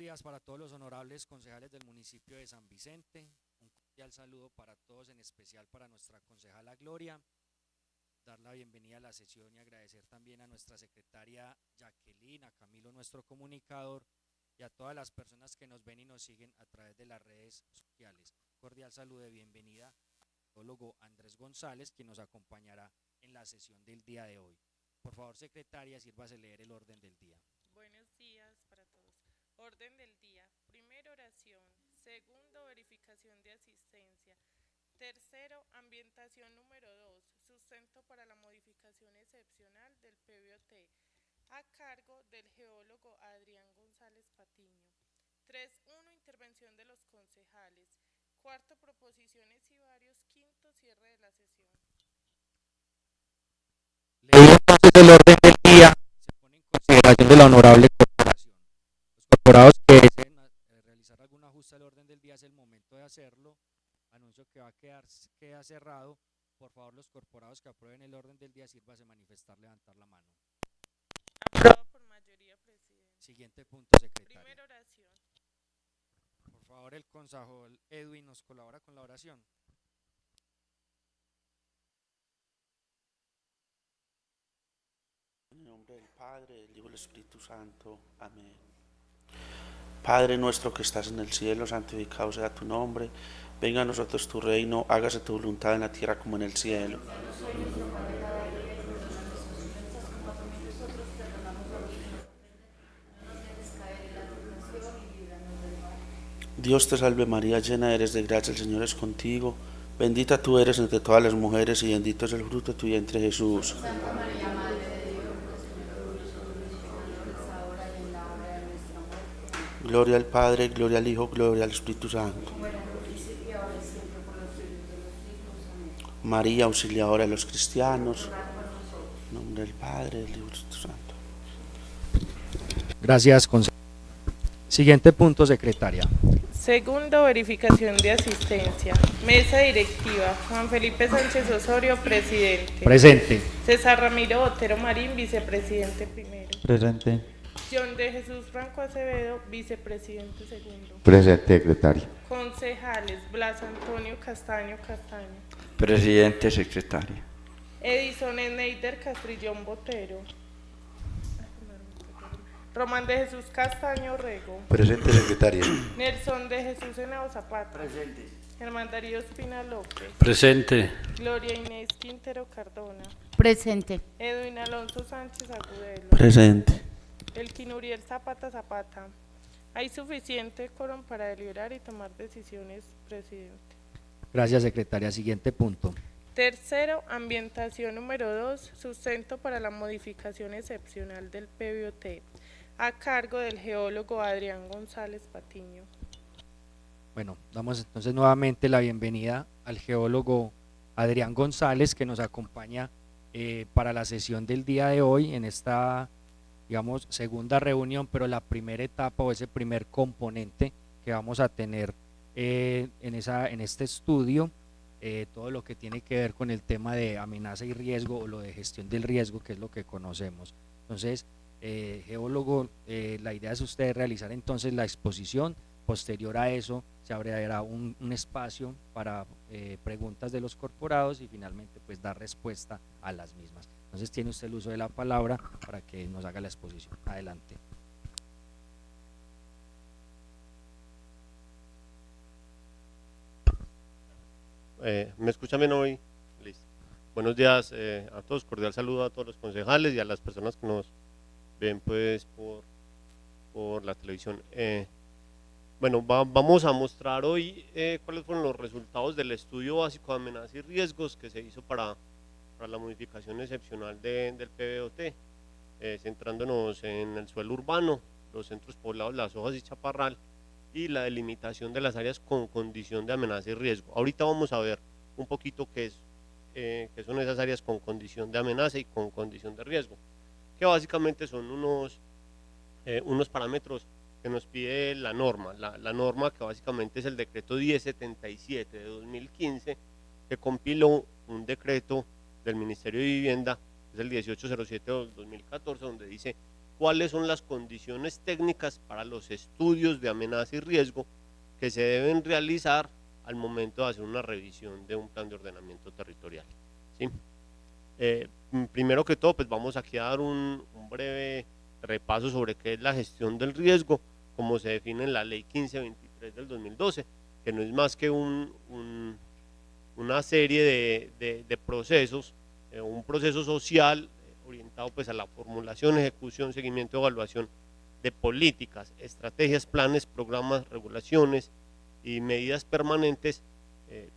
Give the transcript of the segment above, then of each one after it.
días para todos los honorables concejales del municipio de San Vicente. Un cordial saludo para todos, en especial para nuestra concejala Gloria. Dar la bienvenida a la sesión y agradecer también a nuestra secretaria Jacqueline, a Camilo, nuestro comunicador, y a todas las personas que nos ven y nos siguen a través de las redes sociales. Cordial saludo de bienvenida al teólogo Andrés González, quien nos acompañará en la sesión del día de hoy. Por favor, secretaria, sírvase leer el orden del día. Buenos días para todos. Orden del día. Primero, oración. Segundo, verificación de asistencia. Tercero, ambientación número 2. Sustento para la modificación excepcional del PBOT. A cargo del geólogo Adrián González Patiño. 3.1. Intervención de los concejales. Cuarto, proposiciones y varios. Quinto, cierre de la sesión. Leído entonces el orden del día, se pone en consideración de la honorable corporación. Los corporados que deseen realizar algún ajuste al orden del día es el momento de hacerlo. Anuncio que queda cerrado. Por favor, los corporados que aprueben el orden del día, sírvase manifestar, levantar la mano. Aprobado por mayoría, presidente. Siguiente punto, secretaria. Primera oración. Por favor, el concejal Edwin nos colabora con la oración. En el nombre del Padre, del Hijo y del Espíritu Santo. Amén. Padre nuestro que estás en el cielo, santificado sea tu nombre. Venga a nosotros tu reino, hágase tu voluntad en la tierra como en el cielo. Dios te salve María, llena eres de gracia, el Señor es contigo. Bendita tú eres entre todas las mujeres y bendito es el fruto de tu vientre Jesús. Santa María, Madre de Dios, ruega por nosotros pecadores, ahora y en la hora de nuestra muerte. Gloria al Padre, gloria al Hijo, gloria al Espíritu Santo. Como era en un principio, ahora y siempre, por los siglos de los siglos. Amén. María, auxiliadora de los cristianos. Ruega por nosotros. En nombre del Padre, del Hijo y del Espíritu Santo. Gracias, concejal. Siguiente punto, secretaria. Segundo, verificación de asistencia. Mesa directiva. Juan Felipe Sánchez Osorio, presidente. Presente. César Ramiro Botero Marín, vicepresidente primero. Presente. John de Jesús Franco Acevedo, vicepresidente segundo. Presente, secretario. Concejales: Blas Antonio Castaño Castaño. Presidente, secretaria. Edison Neider Castrillón Botero. Román de Jesús Castaño Rego. Presente, secretaria. Nelson de Jesús Henao Zapata. Presente. Germán Darío Espina López. Presente. Gloria Inés Quintero Cardona. Presente. Edwin Alonso Sánchez Agudelo. Presente. Elkin Uriel Zapata Zapata. Hay suficiente quórum para deliberar y tomar decisiones, presidente. Gracias, secretaria. Siguiente punto. Tercero, ambientación número 2, sustento para la modificación excepcional del PBOT, a cargo del geólogo Adrián González Patiño. Bueno, damos entonces nuevamente la bienvenida al geólogo Adrián González, que nos acompaña para la sesión del día de hoy en esta, digamos, segunda reunión, pero la primera etapa o ese primer componente que vamos a tener en este estudio, todo lo que tiene que ver con el tema de amenaza y riesgo o lo de gestión del riesgo, que es lo que conocemos. Entonces, geólogo, la idea es usted realizar entonces la exposición. Posterior a eso se abrirá un espacio para preguntas de los corporados y finalmente pues dar respuesta a las mismas. Entonces tiene usted el uso de la palabra para que nos haga la exposición. Adelante. ¿Me escuchan bien hoy? Listo. Buenos días a todos, cordial saludo a todos los concejales y a las personas que nos ven pues por la televisión. Bueno, vamos a mostrar hoy cuáles fueron los resultados del estudio básico de amenazas y riesgos que se hizo para la modificación excepcional del PBOT, centrándonos en el suelo urbano, los centros poblados, las hojas y chaparral, y la delimitación de las áreas con condición de amenaza y riesgo. Ahorita vamos a ver un poquito qué son esas áreas con condición de amenaza y con condición de riesgo, que básicamente son unos parámetros que nos pide la norma, la norma que básicamente es el decreto 1077 de 2015, que compiló un decreto del Ministerio de Vivienda, es el 1807 de 2014, donde dice cuáles son las condiciones técnicas para los estudios de amenaza y riesgo que se deben realizar al momento de hacer una revisión de un plan de ordenamiento territorial, ¿sí? Primero que todo, pues vamos aquí a dar un breve repaso sobre qué es la gestión del riesgo, como se define en la ley 1523 del 2012, que no es más que una serie de procesos, un proceso social orientado pues a la formulación, ejecución, seguimiento, evaluación de políticas, estrategias, planes, programas, regulaciones y medidas permanentes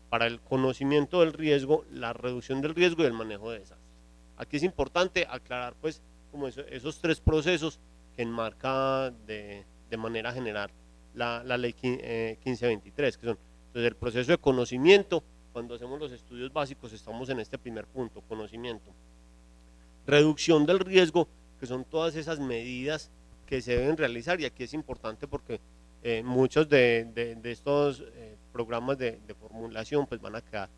para el conocimiento del riesgo, la reducción del riesgo y el manejo de desastres. Aquí es importante aclarar pues como esos tres procesos que enmarca de manera general la ley 1523, que son entonces el proceso de conocimiento. Cuando hacemos los estudios básicos estamos en este primer punto, conocimiento. Reducción del riesgo, que son todas esas medidas que se deben realizar, y aquí es importante porque muchos de estos programas de formulación pues van a quedar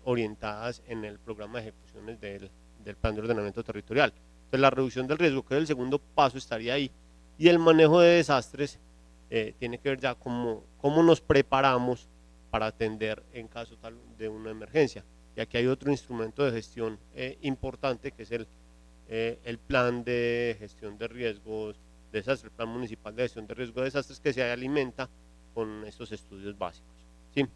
orientadas en el programa de ejecuciones del plan de ordenamiento territorial. Entonces la reducción del riesgo, que es el segundo paso, estaría ahí, y el manejo de desastres tiene que ver ya cómo nos preparamos para atender en caso tal de una emergencia. Y aquí hay otro instrumento de gestión importante, que es el plan de gestión de riesgos de desastres, el plan municipal de gestión de riesgos de desastres, que se alimenta con estos estudios básicos, ¿sí?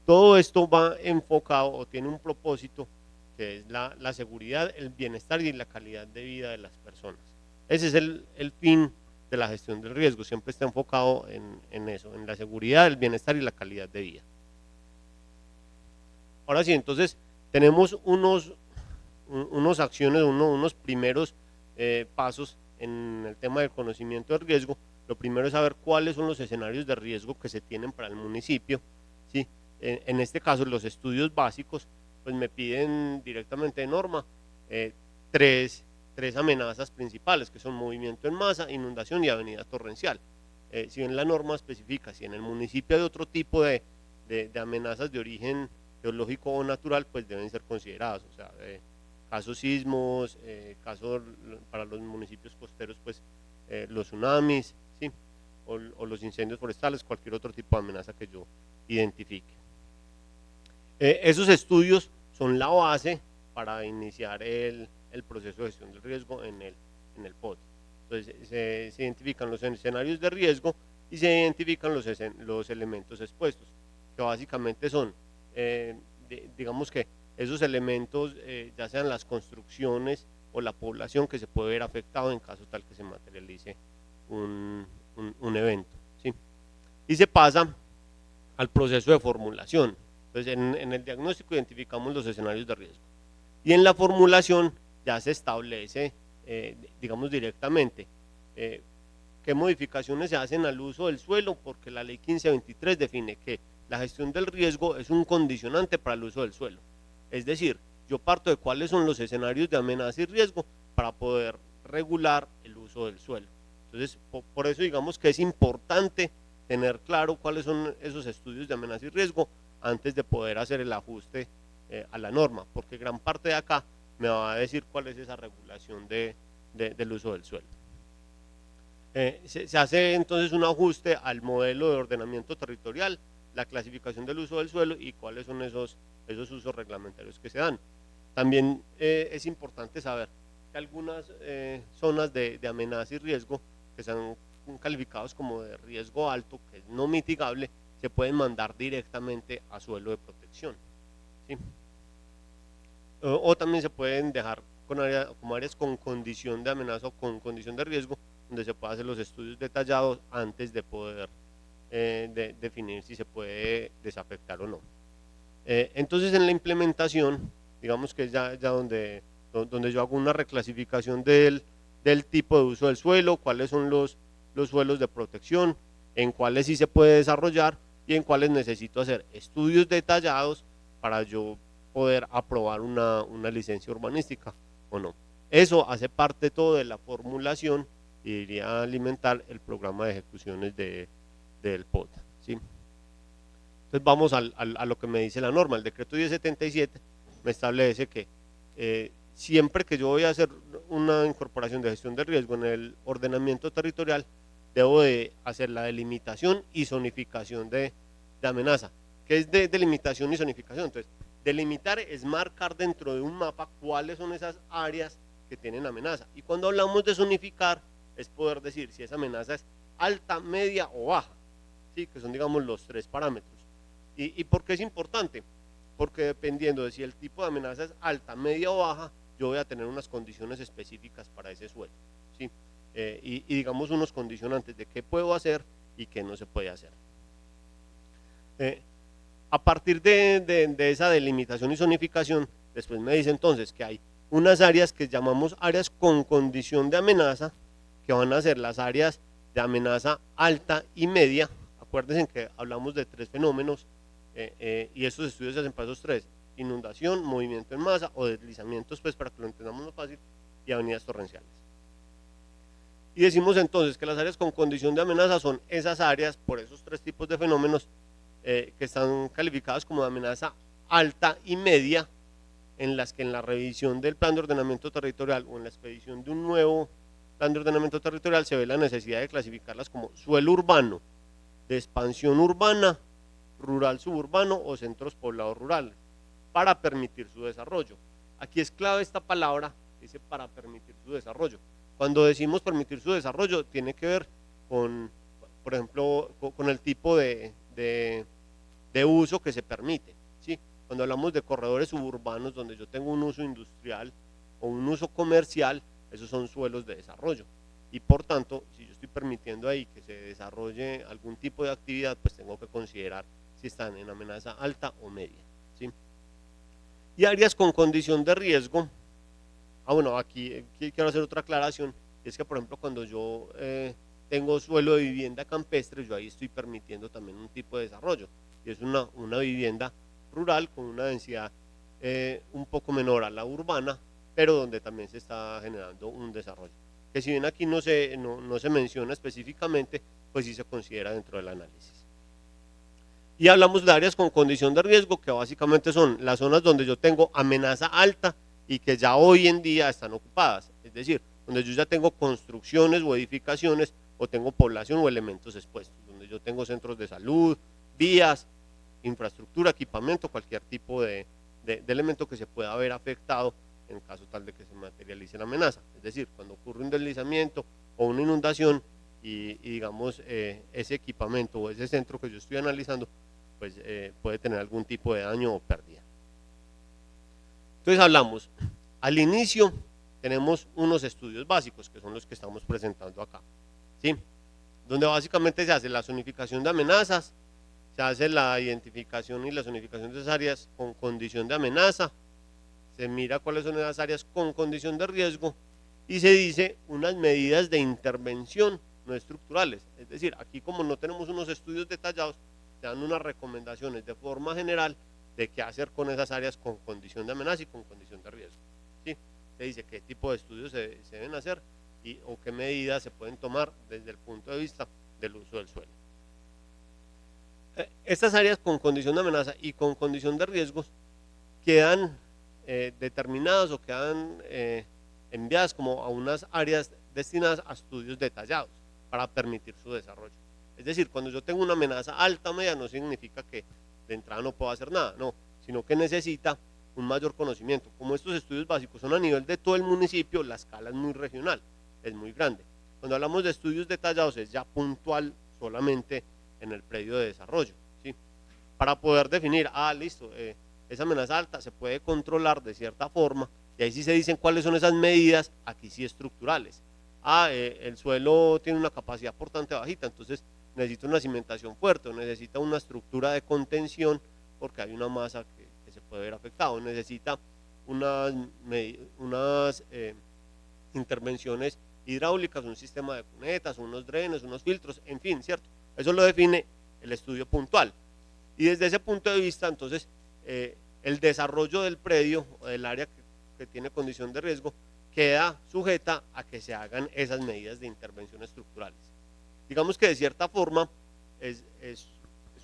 Todo esto va enfocado o tiene un propósito, que es la seguridad, el bienestar y la calidad de vida de las personas. Ese es el fin de la gestión del riesgo, siempre está enfocado en eso, en la seguridad, el bienestar y la calidad de vida. Ahora sí, entonces tenemos unos acciones, unos primeros pasos en el tema del conocimiento del riesgo. Lo primero es saber cuáles son los escenarios de riesgo que se tienen para el municipio, ¿sí? En este caso, los estudios básicos pues me piden directamente de norma tres amenazas principales, que son movimiento en masa, inundación y avenida torrencial. Si bien la norma especifica si en el municipio hay otro tipo de amenazas de origen geológico o natural, pues deben ser consideradas, o sea, casos sismos, casos para los municipios costeros, pues los tsunamis, ¿sí? o los incendios forestales, cualquier otro tipo de amenaza que yo identifique. Esos estudios son la base para iniciar el proceso de gestión del riesgo en el POT. Entonces se identifican los escenarios de riesgo y se identifican los elementos expuestos, que básicamente son, digamos que esos elementos, ya sean las construcciones o la población que se puede ver afectado en caso tal que se materialice un evento, ¿sí? Y se pasa al proceso de formulación. Entonces en el diagnóstico identificamos los escenarios de riesgo y en la formulación ya se establece, digamos directamente, qué modificaciones se hacen al uso del suelo, porque la ley 1523 define que la gestión del riesgo es un condicionante para el uso del suelo. Es decir, yo parto de cuáles son los escenarios de amenaza y riesgo para poder regular el uso del suelo. Entonces, por eso digamos que es importante tener claro cuáles son esos estudios de amenaza y riesgo antes de poder hacer el ajuste a la norma, porque gran parte de acá me va a decir cuál es esa regulación del uso del suelo. Se hace entonces un ajuste al modelo de ordenamiento territorial, la clasificación del uso del suelo y cuáles son esos usos reglamentarios que se dan. También es importante saber que algunas zonas de amenaza y riesgo que sean calificados como de riesgo alto, que es no mitigable, se pueden mandar directamente a suelo de protección, ¿sí? O también se pueden dejar como áreas con condición de amenaza o con condición de riesgo, donde se pueden hacer los estudios detallados antes de poder definir si se puede desafectar o no. Entonces en la implementación, digamos que es ya donde yo hago una reclasificación del tipo de uso del suelo, cuáles son los suelos de protección, en cuáles sí se puede desarrollar y en cuáles necesito hacer estudios detallados para yo poder aprobar una licencia urbanística o no. Eso hace parte todo de la formulación y iría a alimentar el programa de ejecuciones del POT, ¿sí? Entonces vamos a lo que me dice la norma. El decreto 1077 me establece que siempre que yo voy a hacer una incorporación de gestión de riesgo en el ordenamiento territorial, debo de hacer la delimitación y zonificación de amenaza. ¿Qué es de delimitación y zonificación? Entonces, delimitar es marcar dentro de un mapa cuáles son esas áreas que tienen amenaza. Y cuando hablamos de zonificar, es poder decir si esa amenaza es alta, media o baja, ¿sí? Que son, digamos, los 3 parámetros. ¿Y por qué es importante? Porque dependiendo de si el tipo de amenaza es alta, media o baja, yo voy a tener unas condiciones específicas para ese suelo, ¿sí? Y digamos unos condicionantes de qué puedo hacer y qué no se puede hacer. A partir de esa delimitación y zonificación, después me dice entonces que hay unas áreas que llamamos áreas con condición de amenaza, que van a ser las áreas de amenaza alta y media. Acuérdense que hablamos de 3 fenómenos y estos estudios se hacen para esos 3: inundación, movimiento en masa o deslizamientos, pues para que lo entendamos más fácil, y avenidas torrenciales. Y decimos entonces que las áreas con condición de amenaza son esas áreas por esos 3 tipos de fenómenos que están calificadas como de amenaza alta y media, en las que en la revisión del plan de ordenamiento territorial o en la expedición de un nuevo plan de ordenamiento territorial se ve la necesidad de clasificarlas como suelo urbano, de expansión urbana, rural suburbano o centros poblados rurales, para permitir su desarrollo. Aquí es clave esta palabra, dice para permitir su desarrollo. Cuando decimos permitir su desarrollo, tiene que ver con, por ejemplo, con el tipo de uso que se permite, ¿sí? Cuando hablamos de corredores suburbanos donde yo tengo un uso industrial o un uso comercial, esos son suelos de desarrollo. Y por tanto, si yo estoy permitiendo ahí que se desarrolle algún tipo de actividad, pues tengo que considerar si están en amenaza alta o media, ¿sí? Y áreas con condición de riesgo. Bueno, aquí quiero hacer otra aclaración, es que por ejemplo cuando yo tengo suelo de vivienda campestre, yo ahí estoy permitiendo también un tipo de desarrollo, y es una vivienda rural con una densidad un poco menor a la urbana, pero donde también se está generando un desarrollo, que si bien aquí no se menciona específicamente, pues sí se considera dentro del análisis. Y hablamos de áreas con condición de riesgo, que básicamente son las zonas donde yo tengo amenaza alta y que ya hoy en día están ocupadas, es decir, donde yo ya tengo construcciones o edificaciones o tengo población o elementos expuestos, donde yo tengo centros de salud, vías, infraestructura, equipamiento, cualquier tipo de elemento que se pueda haber afectado en caso tal de que se materialice la amenaza. Es decir, cuando ocurre un deslizamiento o una inundación y digamos ese equipamiento o ese centro que yo estoy analizando, pues puede tener algún tipo de daño o pérdida. Entonces hablamos, al inicio tenemos unos estudios básicos que son los que estamos presentando acá, ¿sí? Donde básicamente se hace la zonificación de amenazas, se hace la identificación y la zonificación de esas áreas con condición de amenaza, se mira cuáles son esas áreas con condición de riesgo y se dice unas medidas de intervención no estructurales. Es decir, aquí como no tenemos unos estudios detallados, se dan unas recomendaciones de forma general de qué hacer con esas áreas con condición de amenaza y con condición de riesgo, ¿sí? Se dice qué tipo de estudios se deben hacer o qué medidas se pueden tomar desde el punto de vista del uso del suelo. Estas áreas con condición de amenaza y con condición de riesgos quedan determinadas o quedan enviadas como a unas áreas destinadas a estudios detallados para permitir su desarrollo. Es decir, cuando yo tengo una amenaza alta o media no significa que de entrada no puedo hacer nada, no, sino que necesita un mayor conocimiento. Como estos estudios básicos son a nivel de todo el municipio, la escala es muy regional, es muy grande. Cuando hablamos de estudios detallados es ya puntual solamente en el predio de desarrollo, ¿sí? Para poder definir, listo, esa amenaza alta se puede controlar de cierta forma, y ahí sí se dicen cuáles son esas medidas, aquí sí estructurales. El suelo tiene una capacidad portante bajita, entonces necesita una cimentación fuerte, o necesita una estructura de contención porque hay una masa que se puede ver afectada, o necesita unas intervenciones hidráulicas, un sistema de cunetas, unos drenes, unos filtros, en fin, ¿cierto? Eso lo define el estudio puntual. Y desde ese punto de vista, entonces, el desarrollo del predio o del área que tiene condición de riesgo queda sujeta a que se hagan esas medidas de intervención estructurales. Digamos que de cierta forma es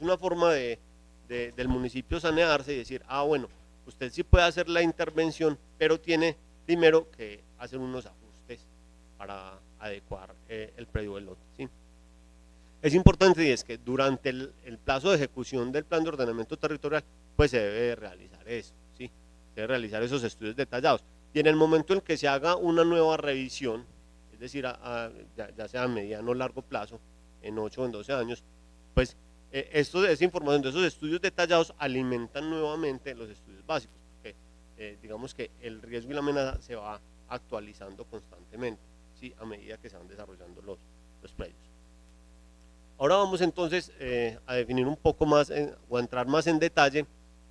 una forma del municipio sanearse y decir, bueno, usted sí puede hacer la intervención, pero tiene primero que hacer unos ajustes para adecuar el predio del lote, ¿sí? Es importante y es que durante el plazo de ejecución del plan de ordenamiento territorial, pues se debe realizar eso, ¿sí? Se debe realizar esos estudios detallados. Y en el momento en que se haga una nueva revisión, es decir, ya sea a mediano o largo plazo, en 8 o en 12 años, pues esa información de esos estudios detallados alimentan nuevamente los estudios básicos, porque digamos que el riesgo y la amenaza se va actualizando constantemente, ¿sí? A medida que se van desarrollando los predios. Ahora vamos entonces a definir un poco más o a entrar más en detalle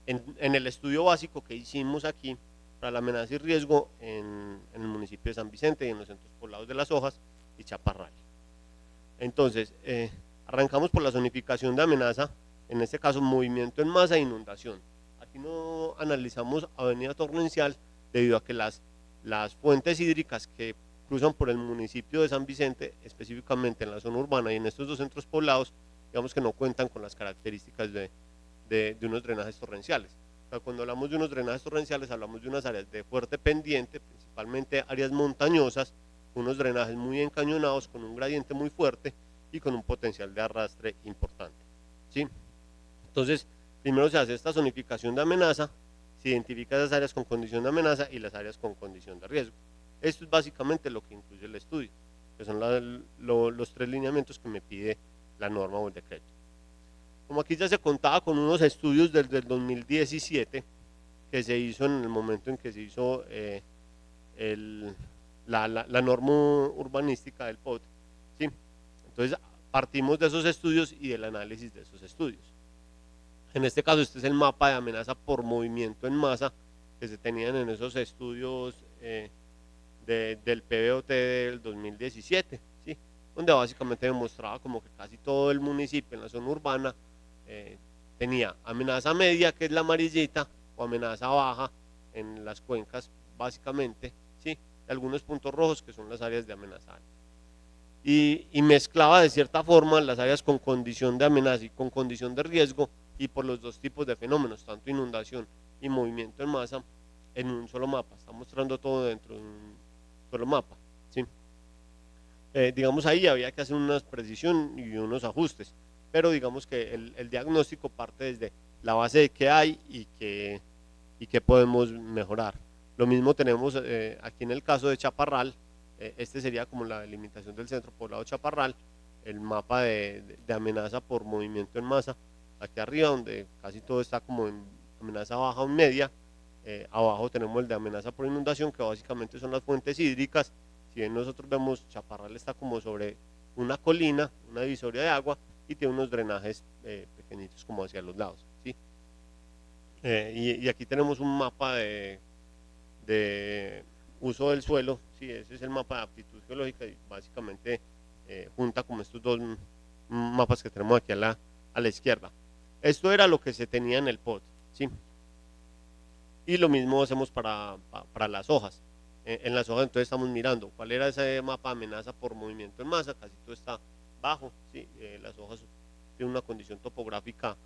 en el estudio básico que hicimos aquí para la amenaza y riesgo en el municipio de San Vicente y en los centros poblados de Las Hojas y Chaparral. Entonces, arrancamos por la zonificación de amenaza, en este caso movimiento en masa e inundación. Aquí no analizamos avenida torrencial debido a que las fuentes hídricas que cruzan por el municipio de San Vicente, específicamente en la zona urbana y en estos dos centros poblados, digamos que no cuentan con las características de unos drenajes torrenciales. O sea, cuando hablamos de unos drenajes torrenciales, hablamos de unas áreas de fuerte pendiente, principalmente áreas montañosas, unos drenajes muy encañonados, con un gradiente muy fuerte y con un potencial de arrastre importante, ¿sí? Entonces, primero se hace esta zonificación de amenaza, se identifica esas áreas con condición de amenaza y las áreas con condición de riesgo. Esto es básicamente lo que incluye el estudio, que son los 3 lineamientos que me pide la norma o el decreto. Como aquí ya se contaba con unos estudios desde el 2017, que se hizo en el momento en que se hizo la norma urbanística del POT, ¿sí? Entonces partimos de esos estudios y del análisis de esos estudios. En este caso, este es el mapa de amenaza por movimiento en masa que se tenían en esos estudios del PBOT del 2017, ¿sí? Donde básicamente demostraba como que casi todo el municipio en la zona urbana tenía amenaza media, que es la amarillita, o amenaza baja en las cuencas básicamente, ¿sí? Y algunos puntos rojos que son las áreas de amenaza alta. Y mezclaba de cierta forma las áreas con condición de amenaza y con condición de riesgo, y por los dos tipos de fenómenos, tanto inundación y movimiento en masa, en un solo mapa. Está mostrando todo dentro de un solo mapa, ¿sí? Digamos, ahí había que hacer una precisión y unos ajustes, pero digamos que el diagnóstico parte desde la base de qué hay y qué podemos mejorar. Lo mismo tenemos aquí en el caso de Chaparral. Este sería como la delimitación del centro poblado Chaparral, el mapa de amenaza por movimiento en masa, aquí arriba, donde casi todo está como en amenaza baja o media. Abajo tenemos el de amenaza por inundación, que básicamente son las fuentes hídricas. Si bien nosotros vemos, Chaparral está como sobre una colina, una divisoria de agua, y tiene unos drenajes pequeñitos como hacia los lados, ¿sí? Y aquí tenemos un mapa de uso del suelo, ¿sí? Ese es el mapa de aptitud geológica, y básicamente junta como estos dos mapas que tenemos aquí a la izquierda. Esto era lo que se tenía en el POT, ¿sí? Y lo mismo hacemos para las hojas. En las hojas entonces estamos mirando cuál era ese mapa de amenaza por movimiento en masa, casi todo está bajo, ¿sí? Las hojas tienen una condición topográfica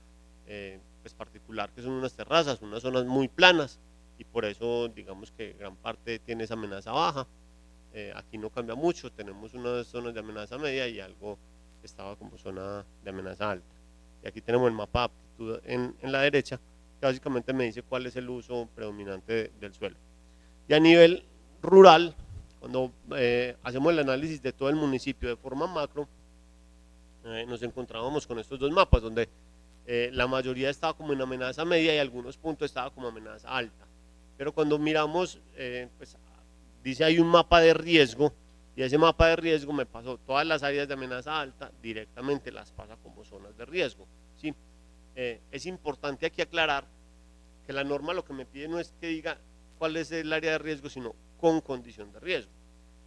pues particular, que son unas terrazas, unas zonas muy planas, y por eso digamos que gran parte tiene esa amenaza baja. Aquí no cambia mucho, tenemos unas zonas de amenaza media y algo que estaba como zona de amenaza alta. Y aquí tenemos el mapa de aptitud en la derecha, que básicamente me dice cuál es el uso predominante del suelo. Y a nivel rural, cuando hacemos el análisis de todo el municipio de forma macro, nos encontrábamos con estos dos mapas, donde la mayoría estaba como en amenaza media y algunos puntos estaba como amenaza alta. Pero cuando miramos, pues dice hay un mapa de riesgo, y ese mapa de riesgo me pasó todas las áreas de amenaza alta, directamente las pasa como zonas de riesgo, ¿sí? Es importante aquí aclarar que la norma lo que me pide no es que diga cuál es el área de riesgo, sino con condición de riesgo.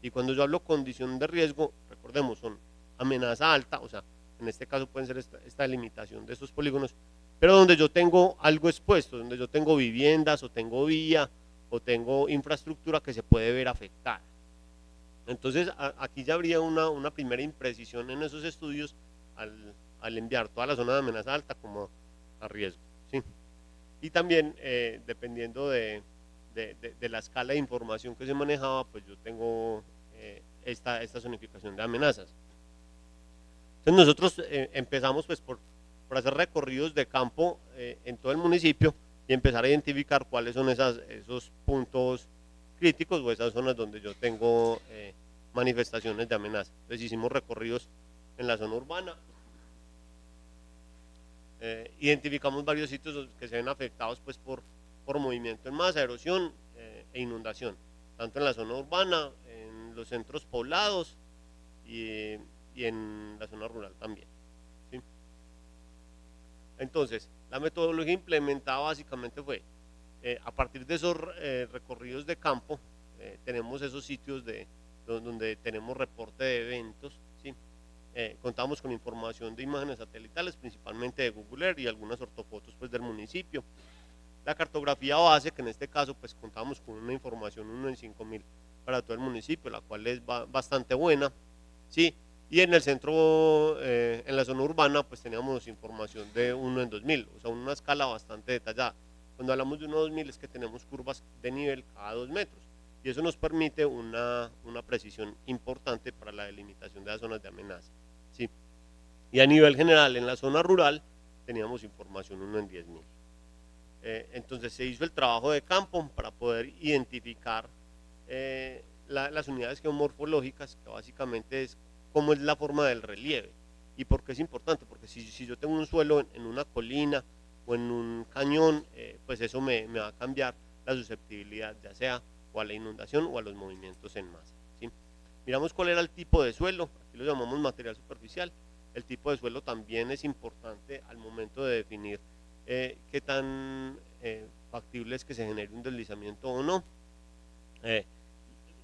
Y cuando yo hablo condición de riesgo, recordemos, son amenaza alta, o sea, en este caso pueden ser esta limitación de estos polígonos, pero donde yo tengo algo expuesto, donde yo tengo viviendas o tengo vía o tengo infraestructura que se puede ver afectada. Entonces aquí ya habría una primera imprecisión en esos estudios al enviar toda la zona de amenaza alta como a riesgo, ¿sí? Y también dependiendo de de la escala de información que se manejaba, pues yo tengo esta zonificación de amenazas. Entonces nosotros empezamos pues por hacer recorridos de campo en todo el municipio y empezar a identificar cuáles son esos puntos críticos o esas zonas donde yo tengo manifestaciones de amenaza. Entonces hicimos recorridos en la zona urbana, identificamos varios sitios que se ven afectados pues por movimiento en masa, erosión e inundación, tanto en la zona urbana, en los centros poblados y en la zona rural también, ¿sí? Entonces, la metodología implementada básicamente fue, a partir de esos recorridos de campo, tenemos esos sitios donde tenemos reporte de eventos, ¿sí? Contamos con información de imágenes satelitales, principalmente de Google Earth y algunas ortofotos pues, del municipio. La cartografía base, que en este caso pues contamos con una información 1 en 5000 para todo el municipio, la cual es bastante buena, ¿sí? Y en el centro, en la zona urbana, pues teníamos información de 1 en 2000, o sea, una escala bastante detallada. Cuando hablamos de 1 a 2000 es que tenemos curvas de nivel cada 2 metros, y eso nos permite una precisión importante para la delimitación de las zonas de amenaza, ¿sí? Y a nivel general, en la zona rural, teníamos información 1 en 10.000. Entonces se hizo el trabajo de campo para poder identificar las unidades geomorfológicas, que básicamente es cómo es la forma del relieve. ¿Y por qué es importante? Porque si yo tengo un suelo en una colina o en un cañón, pues eso me va a cambiar la susceptibilidad, ya sea o a la inundación o a los movimientos en masa, ¿sí? Miramos cuál era el tipo de suelo, aquí lo llamamos material superficial. El tipo de suelo también es importante al momento de definir qué tan factible es que se genere un deslizamiento o no.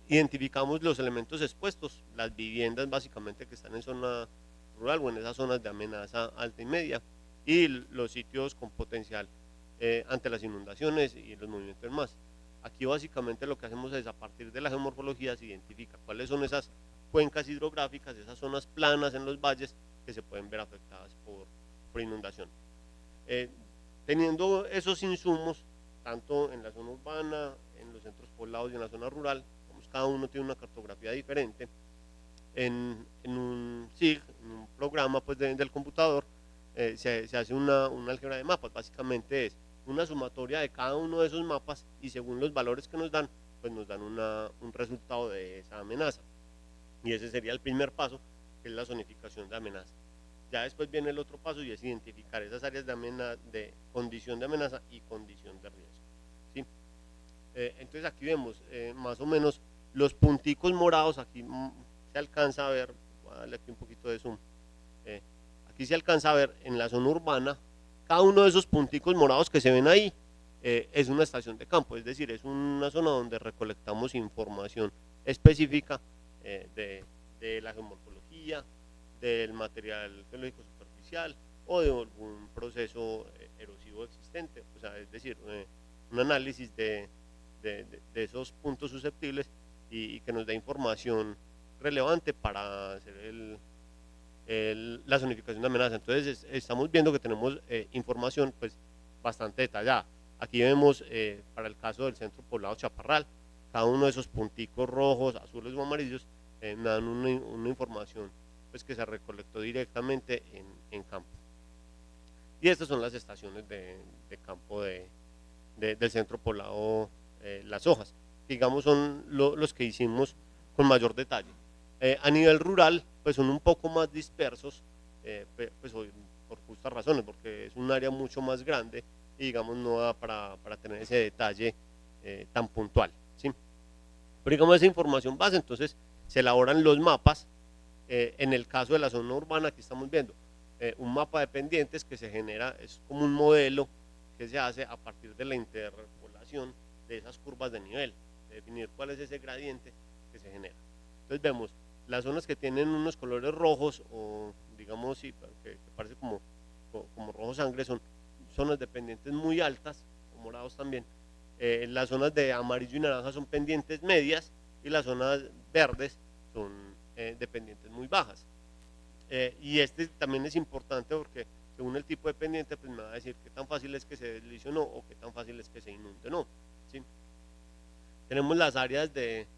Identificamos los elementos expuestos, las viviendas básicamente que están en zona rural o en esas zonas de amenaza alta y media, y los sitios con potencial ante las inundaciones y los movimientos en masa. Aquí básicamente lo que hacemos es, a partir de la geomorfología, se identifica cuáles son esas cuencas hidrográficas, esas zonas planas en los valles que se pueden ver afectadas por inundación. Teniendo esos insumos, tanto en la zona urbana, en los centros poblados y en la zona rural, cada uno tiene una cartografía diferente, en un SIG, en un programa pues, del computador, se hace una álgebra de mapas. Básicamente es una sumatoria de cada uno de esos mapas y según los valores que nos dan, pues nos dan un resultado de esa amenaza. Y ese sería el primer paso, que es la zonificación de amenaza. Ya después viene el otro paso y es identificar esas áreas de condición de amenaza y condición de riesgo, ¿sí? Entonces aquí vemos más o menos los punticos morados. Aquí se alcanza a ver, voy a darle aquí un poquito de zoom, aquí se alcanza a ver en la zona urbana, cada uno de esos punticos morados que se ven ahí es una estación de campo, es decir, es una zona donde recolectamos información específica de la geomorfología, del material geológico superficial o de algún proceso erosivo existente, o sea, es decir, un análisis de esos puntos susceptibles y que nos da información relevante para hacer la zonificación de amenaza. Entonces estamos viendo que tenemos información pues bastante detallada. Aquí vemos para el caso del centro poblado Chaparral, cada uno de esos punticos rojos, azules o amarillos me dan una información pues que se recolectó directamente en campo. Y estas son las estaciones de campo del centro poblado Las Hojas, que digamos son los que hicimos con mayor detalle. A nivel rural pues son un poco más dispersos, pues por justas razones, porque es un área mucho más grande y digamos no da para tener ese detalle tan puntual, ¿sí? Pero digamos esa información base, entonces se elaboran los mapas. En el caso de la zona urbana, aquí estamos viendo un mapa de pendientes que se genera, es como un modelo que se hace a partir de la interpolación de esas curvas de nivel, de definir cuál es ese gradiente que se genera. Entonces vemos las zonas que tienen unos colores rojos o digamos sí, que parece como rojo sangre, son zonas de pendientes muy altas, o morados también. Las zonas de amarillo y naranja son pendientes medias y las zonas verdes son de pendientes muy bajas. Y este también es importante porque según el tipo de pendiente pues me va a decir qué tan fácil es que se deslice o no, o qué tan fácil es que se inunde o no, ¿sí? Tenemos las áreas de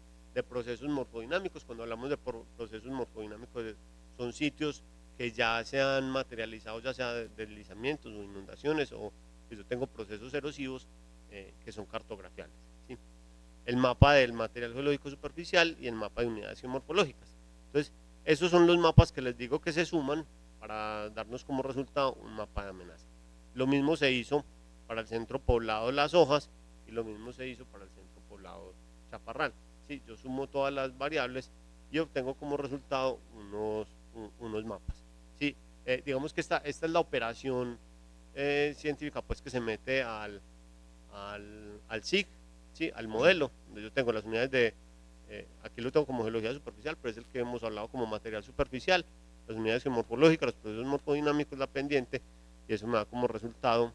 procesos morfodinámicos. Cuando hablamos de procesos morfodinámicos, son sitios que ya se han materializado, ya sea de deslizamientos o inundaciones, o que yo tengo procesos erosivos que son cartografiables, ¿sí? El mapa del material geológico superficial y el mapa de unidades geomorfológicas. Entonces, esos son los mapas que les digo que se suman para darnos como resultado un mapa de amenaza. Lo mismo se hizo para el centro poblado Las Hojas y lo mismo se hizo para el centro poblado Chaparral. ¿Sí? Yo sumo todas las variables y obtengo como resultado unos mapas. ¿Sí? Digamos que esta es la operación científica pues, que se mete al SIG, ¿sí? Al modelo, donde yo tengo las unidades de, aquí lo tengo como geología superficial, pero es el que hemos hablado como material superficial, las unidades geomorfológicas, los procesos morfodinámicos, la pendiente, y eso me da como resultado,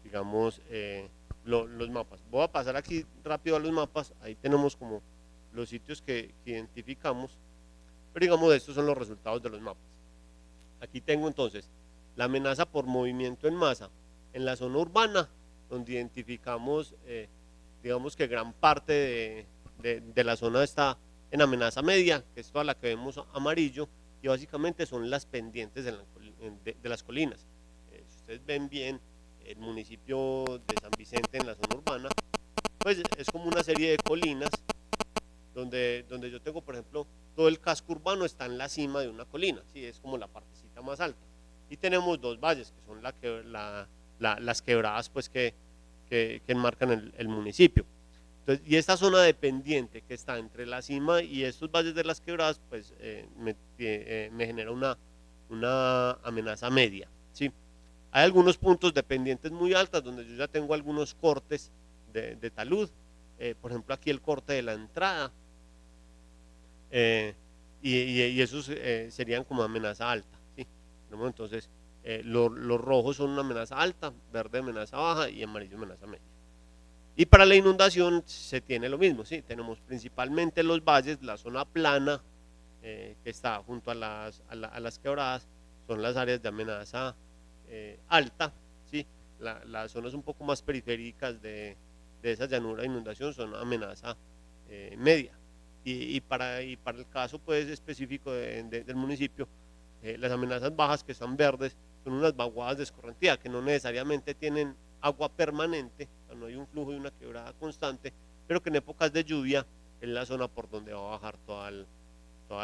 digamos, los mapas. Voy a pasar aquí rápido a los mapas. Ahí tenemos como los sitios que identificamos, pero digamos estos son los resultados de los mapas. Aquí tengo entonces la amenaza por movimiento en masa en la zona urbana, donde identificamos, digamos que gran parte de la zona está en amenaza media, que es toda la que vemos amarillo, y básicamente son las pendientes de las colinas. Si ustedes ven bien, el municipio de San Vicente en la zona urbana, pues es como una serie de colinas donde yo tengo, por ejemplo, todo el casco urbano está en la cima de una colina, ¿sí? Es como la partecita más alta. Y tenemos dos valles, que son las quebradas pues, que enmarcan el municipio. Entonces, y esta zona de pendiente que está entre la cima y estos valles de las quebradas, pues me genera una amenaza media, ¿sí? Hay algunos puntos de pendientes muy altas donde yo ya tengo algunos cortes de talud, por ejemplo aquí el corte de la entrada, y esos serían como amenaza alta, ¿sí? Entonces los rojos son una amenaza alta, verde amenaza baja y amarillo amenaza media. Y para la inundación se tiene lo mismo, ¿sí? Tenemos principalmente los valles, la zona plana que está junto a las quebradas, son las áreas de amenaza alta, ¿sí? Las zonas un poco más periféricas de esa llanura de inundación son amenaza media. Y para el caso pues, específico del municipio, las amenazas bajas que están verdes son unas vaguadas de escorrentía que no necesariamente tienen agua permanente, o sea, no hay un flujo de una quebrada constante, pero que en épocas de lluvia es la zona por donde va a bajar toda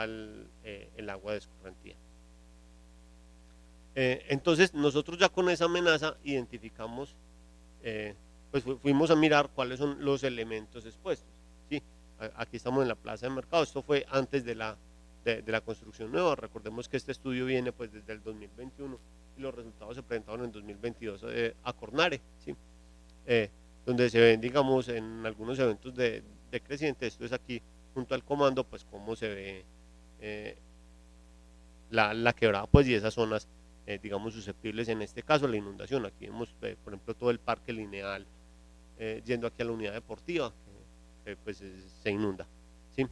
el agua de escorrentía. Entonces nosotros ya con esa amenaza identificamos, pues fuimos a mirar cuáles son los elementos expuestos, ¿sí? Aquí estamos en la plaza de mercado, esto fue antes de la construcción nueva. Recordemos que este estudio viene pues desde el 2021 y los resultados se presentaron en 2022 a Cornare, ¿sí? Donde se ven, digamos, en algunos eventos de creciente. Esto es aquí junto al comando, pues cómo se ve la quebrada pues, y esas zonas, digamos, susceptibles en este caso a la inundación. Aquí vemos, por ejemplo, todo el parque lineal yendo aquí a la unidad deportiva, que pues se inunda, ¿sí?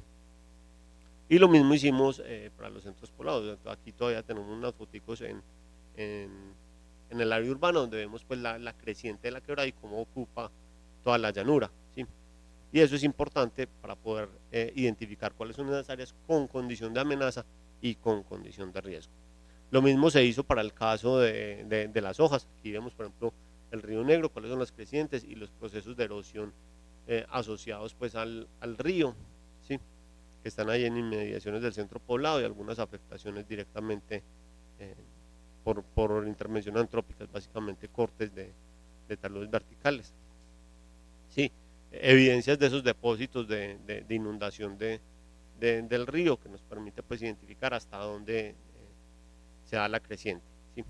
Y lo mismo hicimos para los centros poblados. Aquí todavía tenemos unas foticos en el área urbana donde vemos pues la creciente de la quebrada y cómo ocupa toda la llanura, ¿sí? Y eso es importante para poder identificar cuáles son las áreas con condición de amenaza y con condición de riesgo. Lo mismo se hizo para el caso de Las Hojas. Aquí vemos, por ejemplo, el Río Negro, cuáles son las crecientes y los procesos de erosión asociados pues al río, ¿sí? Que están ahí en inmediaciones del centro poblado y algunas afectaciones directamente por intervención antrópica, básicamente cortes de taludes verticales, ¿sí? Evidencias de esos depósitos de inundación del río que nos permite pues identificar hasta dónde se da la creciente, ¿sí?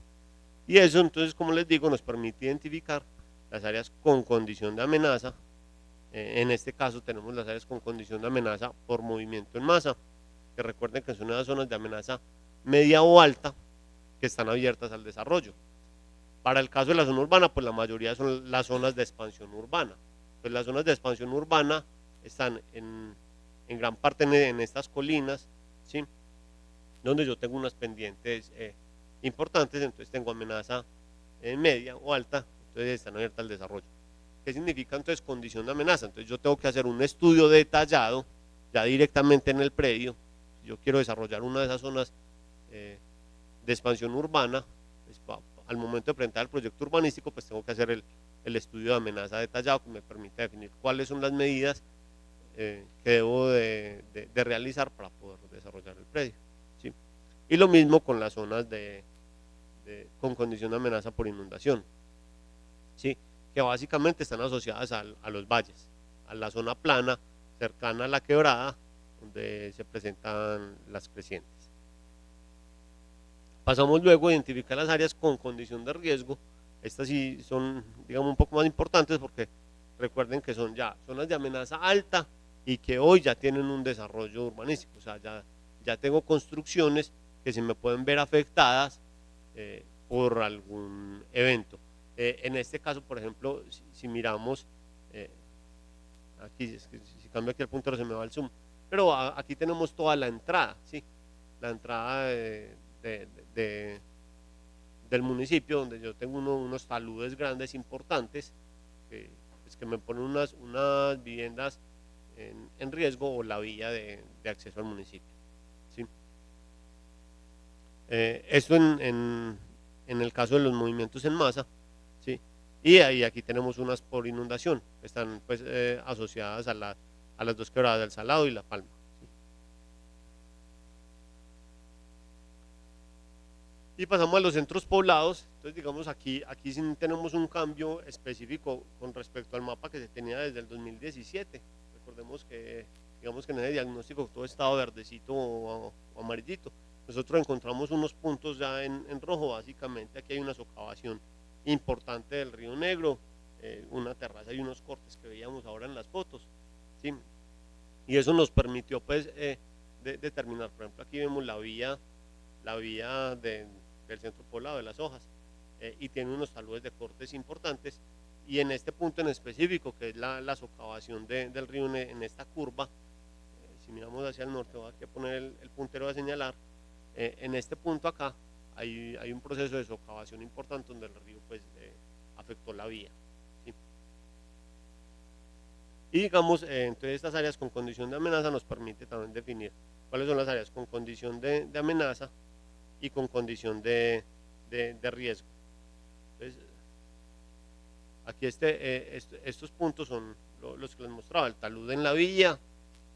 Y eso entonces, como les digo, nos permite identificar las áreas con condición de amenaza. En este caso tenemos las áreas con condición de amenaza por movimiento en masa, que recuerden que son unas zonas de amenaza media o alta que están abiertas al desarrollo. Para el caso de la zona urbana, pues la mayoría son las zonas de expansión urbana. Pues las zonas de expansión urbana están en gran parte en estas colinas, ¿sí? Donde yo tengo unas pendientes importantes, entonces tengo amenaza media o alta, entonces están abiertas al desarrollo. ¿Qué significa entonces condición de amenaza? Entonces yo tengo que hacer un estudio detallado ya directamente en el predio. Si yo quiero desarrollar una de esas zonas de expansión urbana, pues, al momento de presentar el proyecto urbanístico, pues tengo que hacer el estudio de amenaza detallado que me permite definir cuáles son las medidas que debo de realizar para poder desarrollar el predio, ¿sí? Y lo mismo con las zonas con condición de amenaza por inundación, ¿sí? Que básicamente están asociadas a los valles, a la zona plana cercana a la quebrada donde se presentan las crecientes. Pasamos luego a identificar las áreas con condición de riesgo. Estas sí son, digamos, un poco más importantes porque recuerden que son ya zonas de amenaza alta y que hoy ya tienen un desarrollo urbanístico, o sea, ya tengo construcciones que se me pueden ver afectadas por algún evento. En este caso, por ejemplo, si miramos, aquí, es que si cambio aquí el puntero se me va el zoom, pero aquí tenemos toda la entrada, ¿sí? La entrada del municipio, donde yo tengo unos taludes grandes importantes que me ponen unas viviendas en riesgo o la vía de acceso al municipio, ¿sí? Esto en el caso de los movimientos en masa, ¿sí? Y aquí tenemos unas por inundación que están pues asociadas a las dos quebradas del Salado y La Palma, ¿sí? Y pasamos a los centros poblados. Entonces, digamos, aquí sí tenemos un cambio específico con respecto al mapa que se tenía desde el 2017. Recordemos que, digamos, que en ese diagnóstico todo estaba verdecito o amarillito. Nosotros encontramos unos puntos ya en rojo. Básicamente aquí hay una socavación importante del Río Negro, una terraza y unos cortes que veíamos ahora en las fotos, ¿sí? Y eso nos permitió pues determinar, por ejemplo, aquí vemos la vía del centro poblado de Las Hojas, y tiene unos taludes de cortes importantes, y en este punto en específico, que es la socavación del río en esta curva, si miramos hacia el norte, voy a poner el puntero a señalar, en este punto acá hay un proceso de socavación importante donde el río pues afectó la vía, ¿sí? Y digamos, entonces estas áreas con condición de amenaza nos permite también definir cuáles son las áreas con condición de amenaza y con condición de riesgo. Entonces, aquí estos puntos son los que les mostraba, el talud en la vía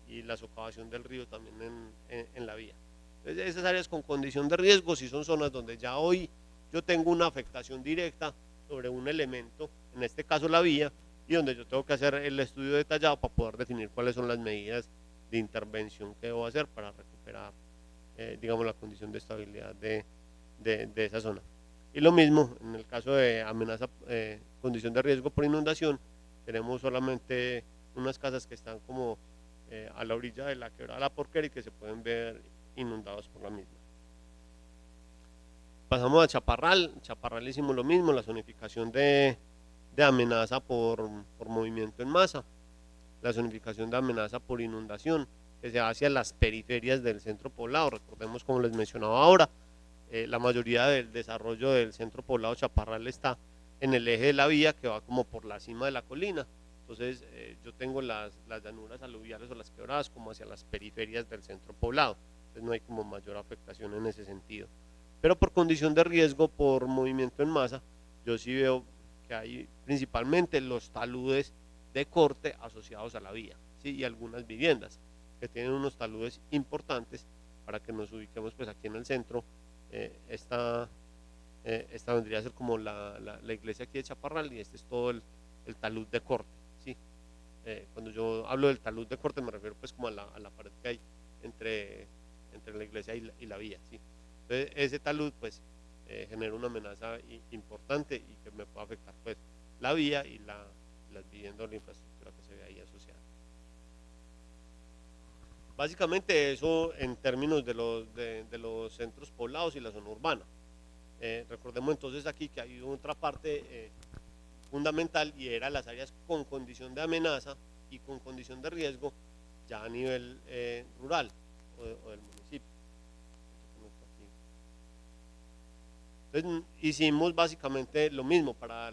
y la socavación del río también en la vía. Entonces, esas áreas con condición de riesgo sí son zonas donde ya hoy yo tengo una afectación directa sobre un elemento, en este caso la vía, y donde yo tengo que hacer el estudio detallado para poder definir cuáles son las medidas de intervención que debo hacer para recuperar, digamos, la condición de estabilidad de esa zona. Y lo mismo en el caso de amenaza, condición de riesgo por inundación, tenemos solamente unas casas que están como a la orilla de la quebrada La Porquera y que se pueden ver inundados por la misma. Pasamos a Chaparral. Chaparral hicimos lo mismo, la zonificación de amenaza por movimiento en masa, la zonificación de amenaza por inundación, que se hace a las periferias del centro poblado. Recordemos, como les mencionaba ahora, la mayoría del desarrollo del centro poblado Chaparral está en el eje de la vía que va como por la cima de la colina. Entonces yo tengo las llanuras aluviales o las quebradas como hacia las periferias del centro poblado. Entonces no hay como mayor afectación en ese sentido. Pero por condición de riesgo por movimiento en masa, yo sí veo que hay principalmente los taludes de corte asociados a la vía, ¿sí? Y algunas viviendas que tienen unos taludes importantes para que nos ubiquemos pues aquí en el centro. Esta vendría a ser como la iglesia aquí de Chaparral, y este es todo el talud de corte, ¿sí? Cuando yo hablo del talud de corte me refiero pues como a la pared que hay entre la iglesia y la vía, ¿sí? Entonces ese talud pues genera una amenaza importante y que me puede afectar pues la vía y las viviendas o la infraestructura que se ve ahí asociada. Básicamente eso en términos de los centros poblados y la zona urbana. Recordemos entonces aquí que hay otra parte fundamental, y era las áreas con condición de amenaza y con condición de riesgo ya a nivel rural o del municipio. Entonces hicimos básicamente lo mismo para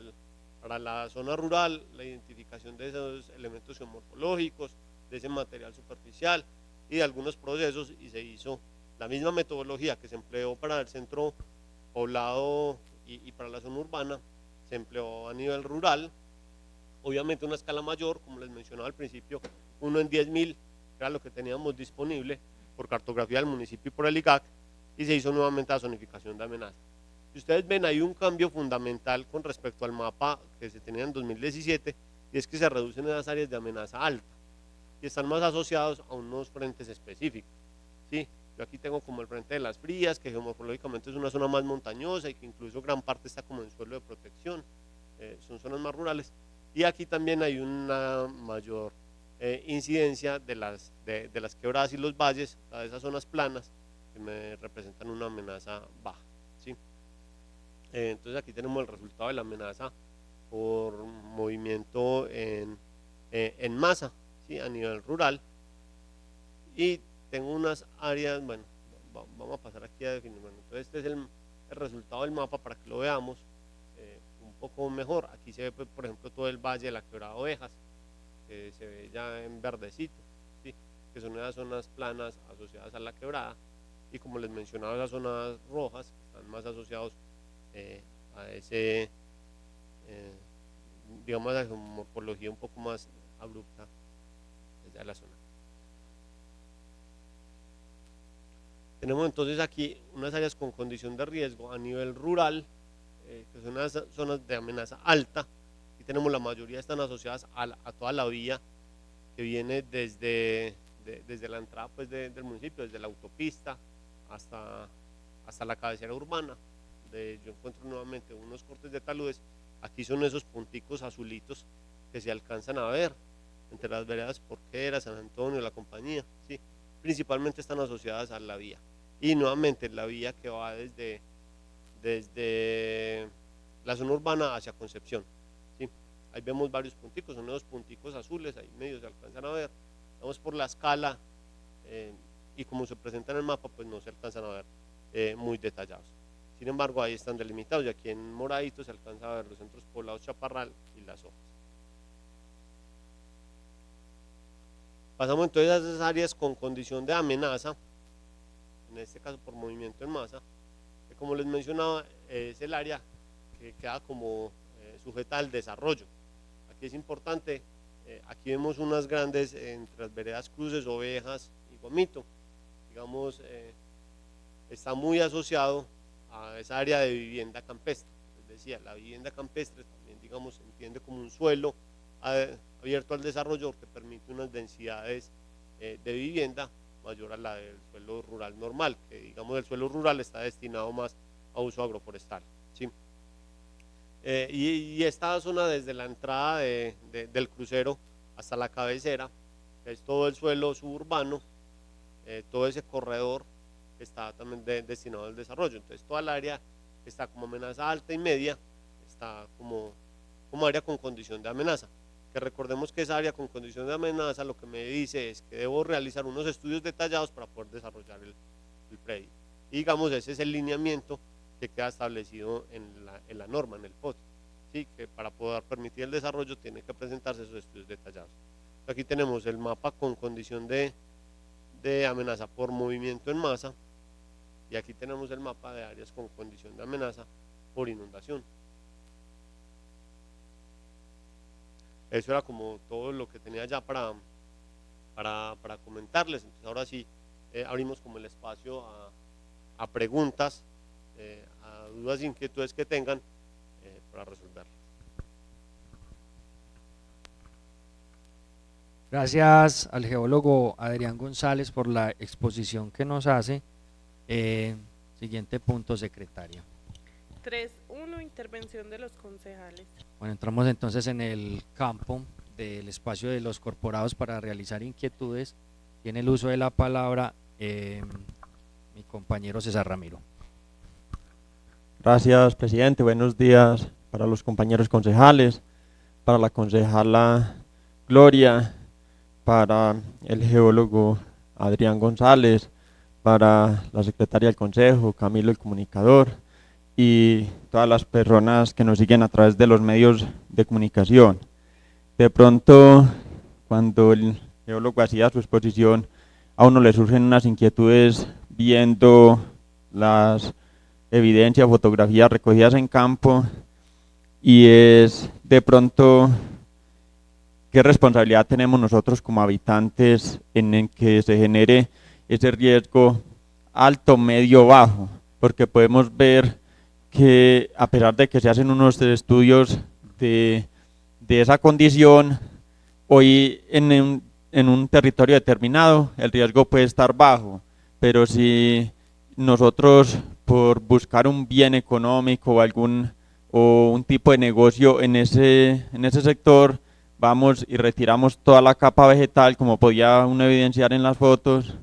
Para la zona rural, la identificación de esos elementos geomorfológicos, de ese material superficial y de algunos procesos, y se hizo la misma metodología que se empleó para el centro poblado y para la zona urbana, se empleó a nivel rural, obviamente a una escala mayor, como les mencionaba al principio, 1 en 10.000 era lo que teníamos disponible por cartografía del municipio y por el IGAC, y se hizo nuevamente la zonificación de amenaza. Si ustedes ven, hay un cambio fundamental con respecto al mapa que se tenía en 2017, y es que se reducen esas áreas de amenaza alta, y están más asociados a unos frentes específicos, ¿sí? Yo aquí tengo como el frente de las Frías, que geomorfológicamente es una zona más montañosa y que incluso gran parte está como en suelo de protección, son zonas más rurales, y aquí también hay una mayor incidencia de las quebradas y los valles, o sea, de esas zonas planas que me representan una amenaza baja, ¿sí? Entonces aquí tenemos el resultado de la amenaza por movimiento en masa, ¿sí? A nivel rural, y tengo unas áreas, bueno, vamos a pasar aquí a definir, bueno, entonces este es el resultado del mapa para que lo veamos un poco mejor. Aquí se ve, pues, por ejemplo, todo el valle de la Quebrada Ovejas, que se ve ya en verdecito, ¿sí? Que son esas zonas planas asociadas a la quebrada, y como les mencionaba, esas zonas rojas que están más asociados a ese, digamos, a esa morfología un poco más abrupta desde la zona. Tenemos entonces aquí unas áreas con condición de riesgo a nivel rural, que son unas zonas de amenaza alta, y tenemos la mayoría están asociadas a toda la vía que viene desde la entrada, pues, del municipio, desde la autopista hasta la cabecera urbana, donde yo encuentro nuevamente unos cortes de taludes. Aquí son esos punticos azulitos que se alcanzan a ver entre las veredas Porquera, San Antonio, La Compañía, ¿sí? Principalmente están asociadas a la vía, y nuevamente la vía que va desde la zona urbana hacia Concepción, ¿sí? Ahí vemos varios punticos, son esos punticos azules, ahí medio se alcanzan a ver, vamos por la escala, y como se presenta en el mapa, pues no se alcanzan a ver muy detallados. Sin embargo, ahí están delimitados, y aquí en moradito se alcanza a ver los centros poblados Chaparral y Las Hojas. Pasamos entonces a esas áreas con condición de amenaza, en este caso por movimiento en masa, que, como les mencionaba, es el área que queda como sujeta al desarrollo. Aquí es importante, aquí vemos unas grandes entre las veredas Cruces, Ovejas y Guamito, digamos, está muy asociado a esa área de vivienda campestre. Les decía, la vivienda campestre también, digamos, se entiende como un suelo abierto al desarrollo, que permite unas densidades de vivienda mayor a la del suelo rural normal, que, digamos, el suelo rural está destinado más a uso agroforestal, ¿sí? Y esta zona, desde la entrada del crucero hasta la cabecera, que es todo el suelo suburbano, todo ese corredor está también destinado al desarrollo. Entonces toda el área está como amenaza alta y media, está como área con condición de amenaza, que recordemos que esa área con condición de amenaza lo que me dice es que debo realizar unos estudios detallados para poder desarrollar el predio, y, digamos, ese es el lineamiento que queda establecido en la norma, en el POT, ¿sí? Que para poder permitir el desarrollo tiene que presentarse esos estudios detallados. Aquí tenemos el mapa con condición de amenaza por movimiento en masa, y aquí tenemos el mapa de áreas con condición de amenaza por inundación. Eso era como todo lo que tenía ya para comentarles. Entonces ahora sí abrimos como el espacio a preguntas, a dudas e inquietudes que tengan para resolverlas. Gracias al geólogo Adrián González por la exposición que nos hace. Siguiente punto, secretaria. 3.1. Intervención de los concejales. Bueno, entramos entonces en el campo del espacio de los corporados para realizar inquietudes. Tiene el uso de la palabra mi compañero César Ramiro. Gracias, presidente. Buenos días para los compañeros concejales, para la concejala Gloria, para el geólogo Adrián González, para la secretaria del consejo, Camilo el comunicador, y todas las personas que nos siguen a través de los medios de comunicación. De pronto, cuando el geólogo hacía su exposición, a uno le surgen unas inquietudes viendo las evidencias, fotografías recogidas en campo, y es de pronto qué responsabilidad tenemos nosotros como habitantes en que se genere ese riesgo alto, medio, bajo, porque podemos ver que a pesar de que se hacen unos estudios de esa condición, hoy en un territorio determinado el riesgo puede estar bajo, pero si nosotros por buscar un bien económico o un tipo de negocio en ese sector vamos y retiramos toda la capa vegetal, como podía uno evidenciar en las fotos,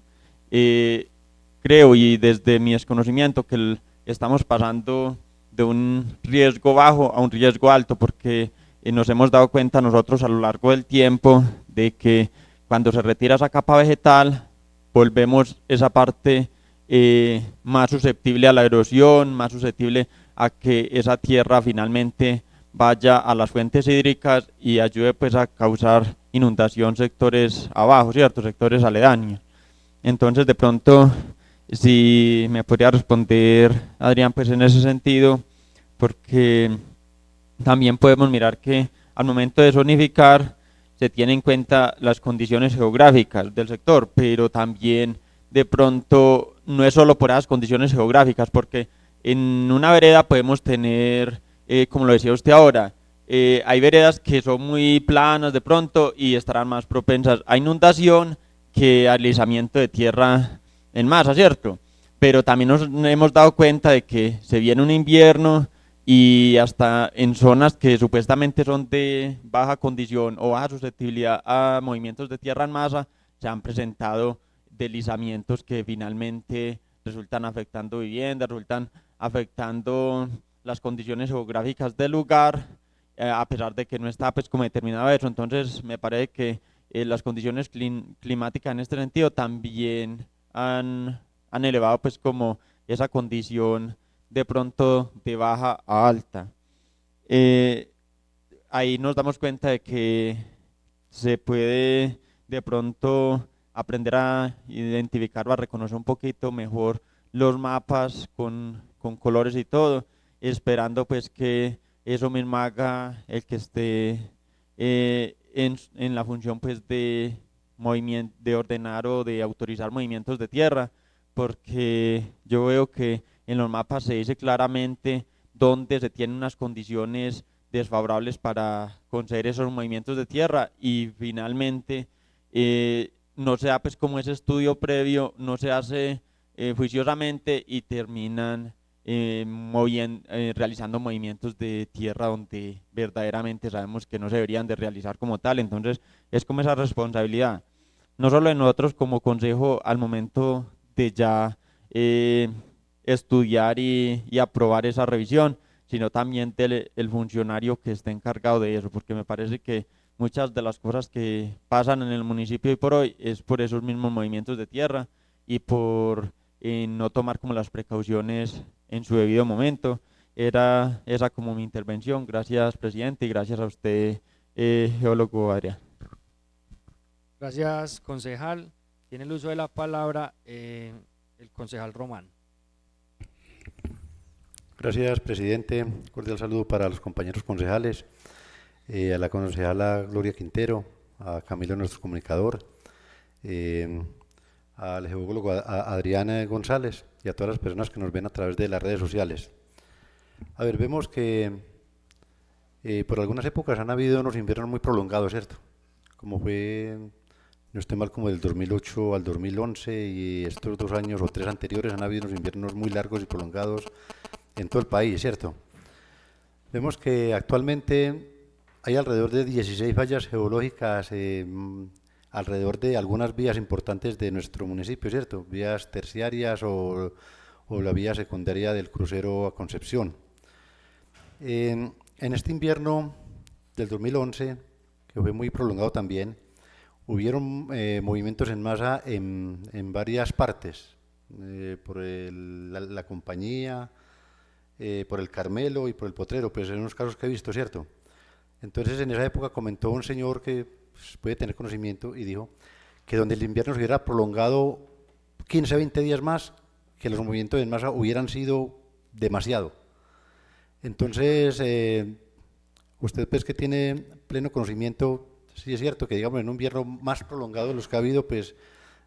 creo, y desde mi desconocimiento, que estamos pasando de un riesgo bajo a un riesgo alto, porque nos hemos dado cuenta nosotros a lo largo del tiempo de que cuando se retira esa capa vegetal, volvemos esa parte más susceptible a la erosión, más susceptible a que esa tierra finalmente vaya a las fuentes hídricas y ayude pues a causar inundación sectores abajo, ¿cierto? Sectores aledaños. Entonces, de pronto, si me podría responder, Adrián, pues en ese sentido, porque también podemos mirar que al momento de zonificar se tienen en cuenta las condiciones geográficas del sector, pero también de pronto no es solo por esas condiciones geográficas, porque en una vereda podemos tener, como lo decía usted ahora, hay veredas que son muy planas de pronto y estarán más propensas a inundación que al deslizamiento de tierra en masa, ¿cierto? Pero también nos hemos dado cuenta de que se viene un invierno y hasta en zonas que supuestamente son de baja condición o baja susceptibilidad a movimientos de tierra en masa, se han presentado deslizamientos que finalmente resultan afectando viviendas, resultan afectando las condiciones geográficas del lugar, a pesar de que no está pues como determinado eso. Entonces me parece que las condiciones climáticas en este sentido también han elevado pues como esa condición de pronto de baja a alta. Ahí nos damos cuenta de que se puede de pronto aprender a identificar o a reconocer un poquito mejor los mapas con colores y todo, esperando pues que eso mismo haga el que esté en la función pues de movimiento, de ordenar o de autorizar movimientos de tierra, porque yo veo que en los mapas se dice claramente dónde se tienen unas condiciones desfavorables para conceder esos movimientos de tierra y finalmente no se da pues como ese estudio previo, no se hace juiciosamente y terminan realizando movimientos de tierra donde verdaderamente sabemos que no se deberían de realizar como tal. Entonces es como esa responsabilidad, no solo de nosotros como consejo al momento de ya estudiar y aprobar esa revisión, sino también del funcionario que esté encargado de eso, porque me parece que muchas de las cosas que pasan en el municipio hoy por hoy es por esos mismos movimientos de tierra y por no tomar como las precauciones en su debido momento. Era esa como mi intervención. Gracias, presidente, y gracias a usted, geólogo Adrián. Gracias, concejal. Tiene el uso de la palabra el concejal Román. Gracias, presidente. Cordial saludo para los compañeros concejales, a la concejala Gloria Quintero, a Camilo, nuestro comunicador, al geólogo Adrián González y a todas las personas que nos ven a través de las redes sociales. A ver, vemos que por algunas épocas han habido unos inviernos muy prolongados, ¿cierto? Como fue, no estoy mal, como del 2008 al 2011 y estos 2 años o 3 anteriores han habido unos inviernos muy largos y prolongados en todo el país, ¿cierto? Vemos que actualmente hay alrededor de 16 fallas geológicas alrededor de algunas vías importantes de nuestro municipio, ¿cierto? Vías terciarias o la vía secundaria del crucero a Concepción. En este invierno del 2011, que fue muy prolongado también, hubieron movimientos en masa en varias partes, por la compañía, por el Carmelo y por el Potrero, pues en unos casos que he visto, ¿cierto? Entonces en esa época comentó un señor que pues, puede tener conocimiento y dijo que donde el invierno se hubiera prolongado 15 20 días más, que los movimientos en masa hubieran sido demasiado. Entonces, usted pues que tiene pleno conocimiento, sí es cierto que digamos en un invierno más prolongado de los que ha habido, pues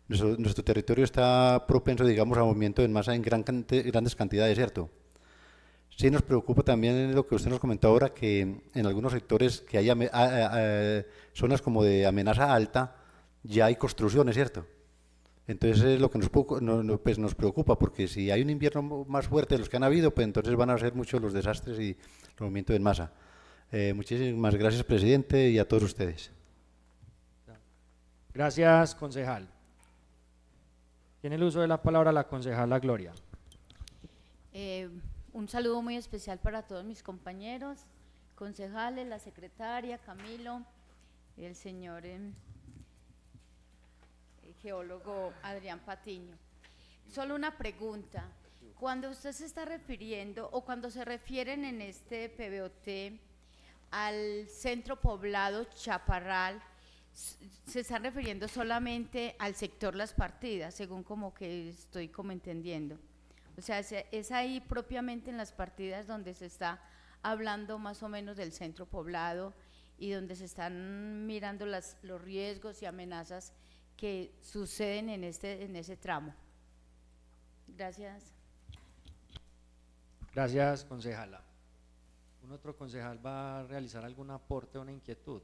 nuestro territorio está propenso, digamos, a movimientos en masa en grandes cantidades, ¿cierto? Sí nos preocupa también lo que usted nos comentó ahora, que en algunos sectores que hay zonas como de amenaza alta, ya hay construcciones, ¿cierto? Entonces es lo que pues nos preocupa, porque si hay un invierno más fuerte de los que han habido, pues entonces van a ser muchos los desastres y los movimientos en masa. Muchísimas gracias, presidente, y a todos ustedes. Gracias, concejal. Tiene el uso de la palabra la concejala Gloria. Un saludo muy especial para todos mis compañeros, concejales, la secretaria, Camilo, el señor geólogo Adrián Patiño. Solo una pregunta. Cuando usted se está refiriendo o cuando se refieren en este PBOT al centro poblado Chaparral, se están refiriendo solamente al sector Las Partidas, según como que estoy como entendiendo. O sea, es ahí propiamente en Las Partidas donde se está hablando más o menos del centro poblado y donde se están mirando los riesgos y amenazas que suceden en ese tramo. Gracias. Gracias, concejala. ¿Un otro concejal va a realizar algún aporte o una inquietud?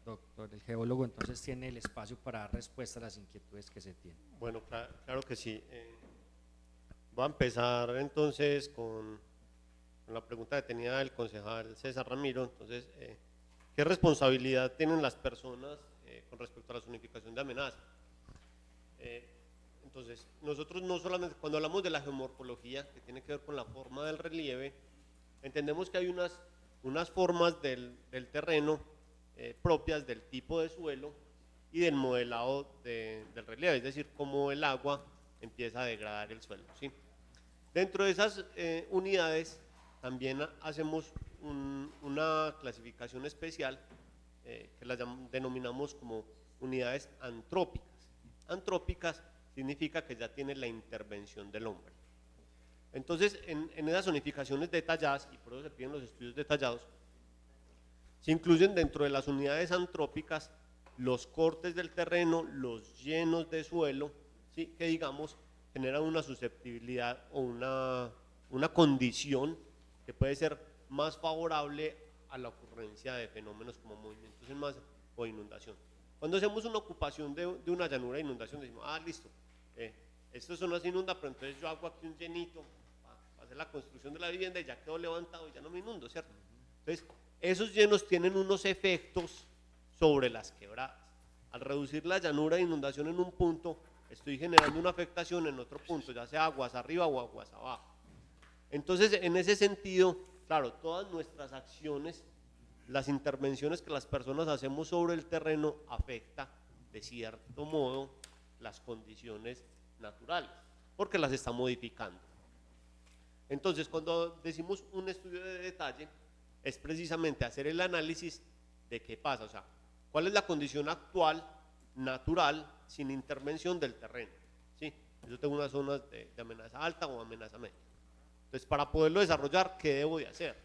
Doctor, el geólogo entonces tiene el espacio para dar respuesta a las inquietudes que se tienen. Bueno, claro que sí. Voy a empezar entonces con la pregunta que tenía el concejal César Ramiro. Entonces, ¿qué responsabilidad tienen las personas con respecto a la zonificación de amenaza? Entonces, nosotros no solamente, cuando hablamos de la geomorfología, que tiene que ver con la forma del relieve, entendemos que hay unas formas del terreno propias del tipo de suelo y del modelado del relieve, es decir, cómo el agua empieza a degradar el suelo, ¿sí? Dentro de esas unidades también hacemos una clasificación especial que las denominamos como unidades antrópicas. Antrópicas significa que ya tiene la intervención del hombre. Entonces, en esas zonificaciones detalladas, y por eso se piden los estudios detallados, se incluyen dentro de las unidades antrópicas los cortes del terreno, los llenos de suelo, ¿sí? Que digamos generan una susceptibilidad o una condición que puede ser más favorable a la ocurrencia de fenómenos como movimientos en masa o inundación. Cuando hacemos una ocupación de una llanura de inundación, decimos, listo, esto no se inunda, pero entonces yo hago aquí un llenito para hacer la construcción de la vivienda y ya quedó levantado y ya no me inundo, ¿cierto? Entonces, esos llenos tienen unos efectos sobre las quebradas. Al reducir la llanura de inundación en un punto, estoy generando una afectación en otro punto, ya sea aguas arriba o aguas abajo. Entonces, en ese sentido, claro, todas nuestras acciones, las intervenciones que las personas hacemos sobre el terreno afecta de cierto modo las condiciones naturales, porque las está modificando. Entonces, cuando decimos un estudio de detalle, es precisamente hacer el análisis de qué pasa, o sea, cuál es la condición actual, natural, sin intervención del terreno, ¿sí? Yo tengo unas zonas de amenaza alta o amenaza media. Entonces, para poderlo desarrollar, ¿qué debo de hacer?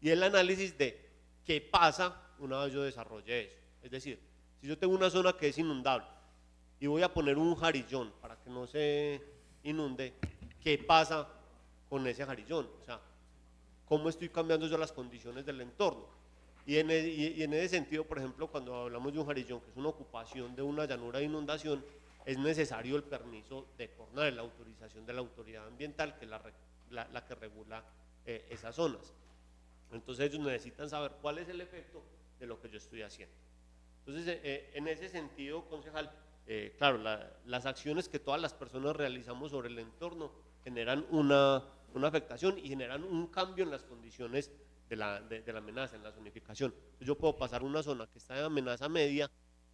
Y el análisis de qué pasa una vez yo desarrolle eso. Es decir, si yo tengo una zona que es inundable y voy a poner un jarillón para que no se inunde, ¿qué pasa con ese jarillón? O sea, ¿cómo estoy cambiando yo las condiciones del entorno? Y en ese sentido, por ejemplo, cuando hablamos de un jarillón, que es una ocupación de una llanura de inundación, es necesario el permiso de CORNADE, la autorización de la autoridad ambiental, que es la que regula esas zonas. Entonces ellos necesitan saber cuál es el efecto de lo que yo estoy haciendo. Entonces, en ese sentido, concejal, claro, las acciones que todas las personas realizamos sobre el entorno generan una afectación y generan un cambio en las condiciones de la amenaza, en la zonificación. Yo puedo pasar una zona que está de amenaza media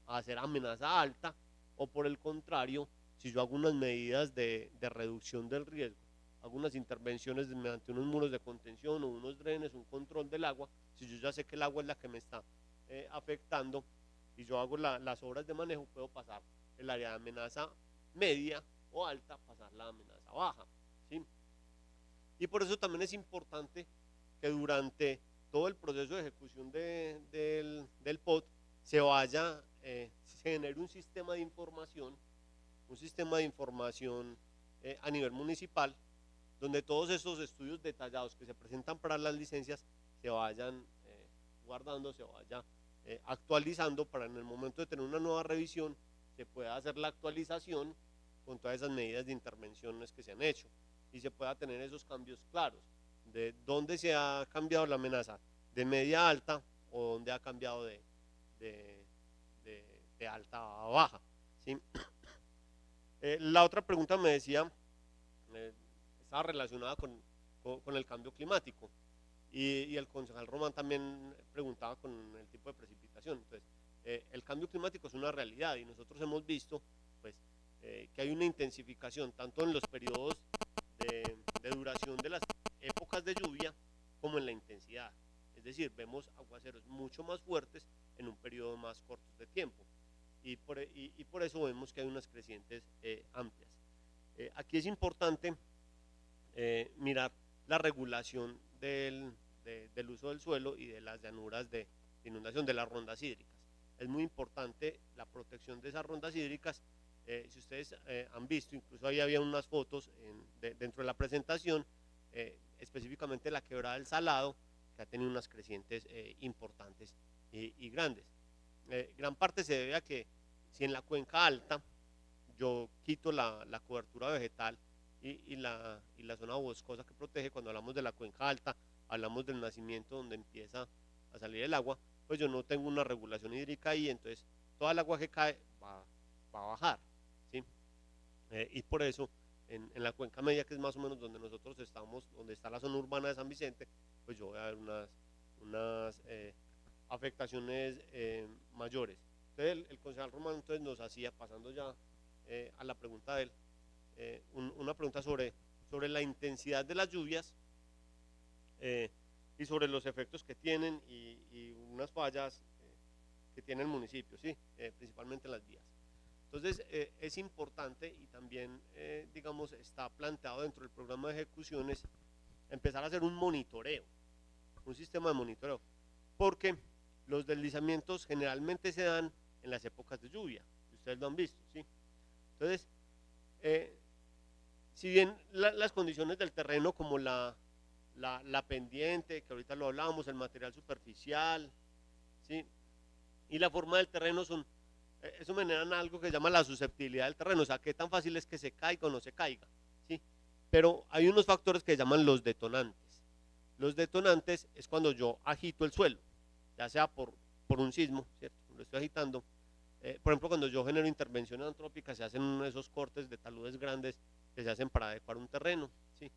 a ser amenaza alta, o por el contrario, si yo hago unas medidas de reducción del riesgo, hago unas intervenciones mediante unos muros de contención o unos drenes, un control del agua, si yo ya sé que el agua es la que me está afectando y yo hago las obras de manejo, puedo pasar el área de amenaza media o alta, pasar la amenaza baja, ¿sí? Y por eso también es importante que durante todo el proceso de ejecución del POT se genere un sistema de información, a nivel municipal, donde todos esos estudios detallados que se presentan para las licencias se vayan guardando, se vaya actualizando, para en el momento de tener una nueva revisión se pueda hacer la actualización con todas esas medidas de intervenciones que se han hecho y se pueda tener esos cambios claros de dónde se ha cambiado la amenaza de media a alta o dónde ha cambiado de alta a baja, ¿sí? La otra pregunta me decía, estaba relacionada con el cambio climático y el concejal Román también preguntaba con el tipo de precipitación. Entonces, el cambio climático es una realidad y nosotros hemos visto pues, que hay una intensificación tanto en los periodos de duración de las épocas de lluvia como en la intensidad. Es decir, vemos aguaceros mucho más fuertes en un periodo más corto de tiempo y por eso vemos que hay unas crecientes amplias. Aquí es importante mirar la regulación del uso del suelo y de las llanuras de inundación, de las rondas hídricas. Es muy importante la protección de esas rondas hídricas. Si ustedes han visto, incluso ahí había unas fotos dentro de la presentación, específicamente la quebrada del Salado, que ha tenido unas crecientes importantes y grandes. Gran parte se debe a que si en la cuenca alta yo quito la cobertura vegetal y la zona boscosa que protege, cuando hablamos de la cuenca alta, hablamos del nacimiento donde empieza a salir el agua, pues yo no tengo una regulación hídrica ahí, entonces toda el agua que cae va a bajar, ¿sí? Y por eso en la cuenca media, que es más o menos donde nosotros estamos, donde está la zona urbana de San Vicente, pues yo voy a ver unas afectaciones mayores. Entonces el concejal Román entonces nos hacía, pasando ya a la pregunta de él, una pregunta sobre la intensidad de las lluvias y sobre los efectos que tienen y unas fallas que tiene el municipio, ¿sí? Principalmente en las vías. Entonces es importante y también digamos está planteado dentro del programa de ejecuciones empezar a hacer un monitoreo, un sistema de monitoreo, porque los deslizamientos generalmente se dan en las épocas de lluvia, ustedes lo han visto, ¿sí? Entonces, si bien las condiciones del terreno como la pendiente, que ahorita lo hablábamos, el material superficial, ¿sí? Y la forma del terreno eso me generan algo que se llama la susceptibilidad del terreno, o sea, qué tan fácil es que se caiga o no se caiga, ¿sí? Pero hay unos factores que se llaman los detonantes. Los detonantes es cuando yo agito el suelo, ya sea por un sismo, ¿cierto? Lo estoy agitando. Por ejemplo, cuando yo genero intervención antrópica, se hacen esos cortes de taludes grandes que se hacen para adecuar un terreno, ¿sí?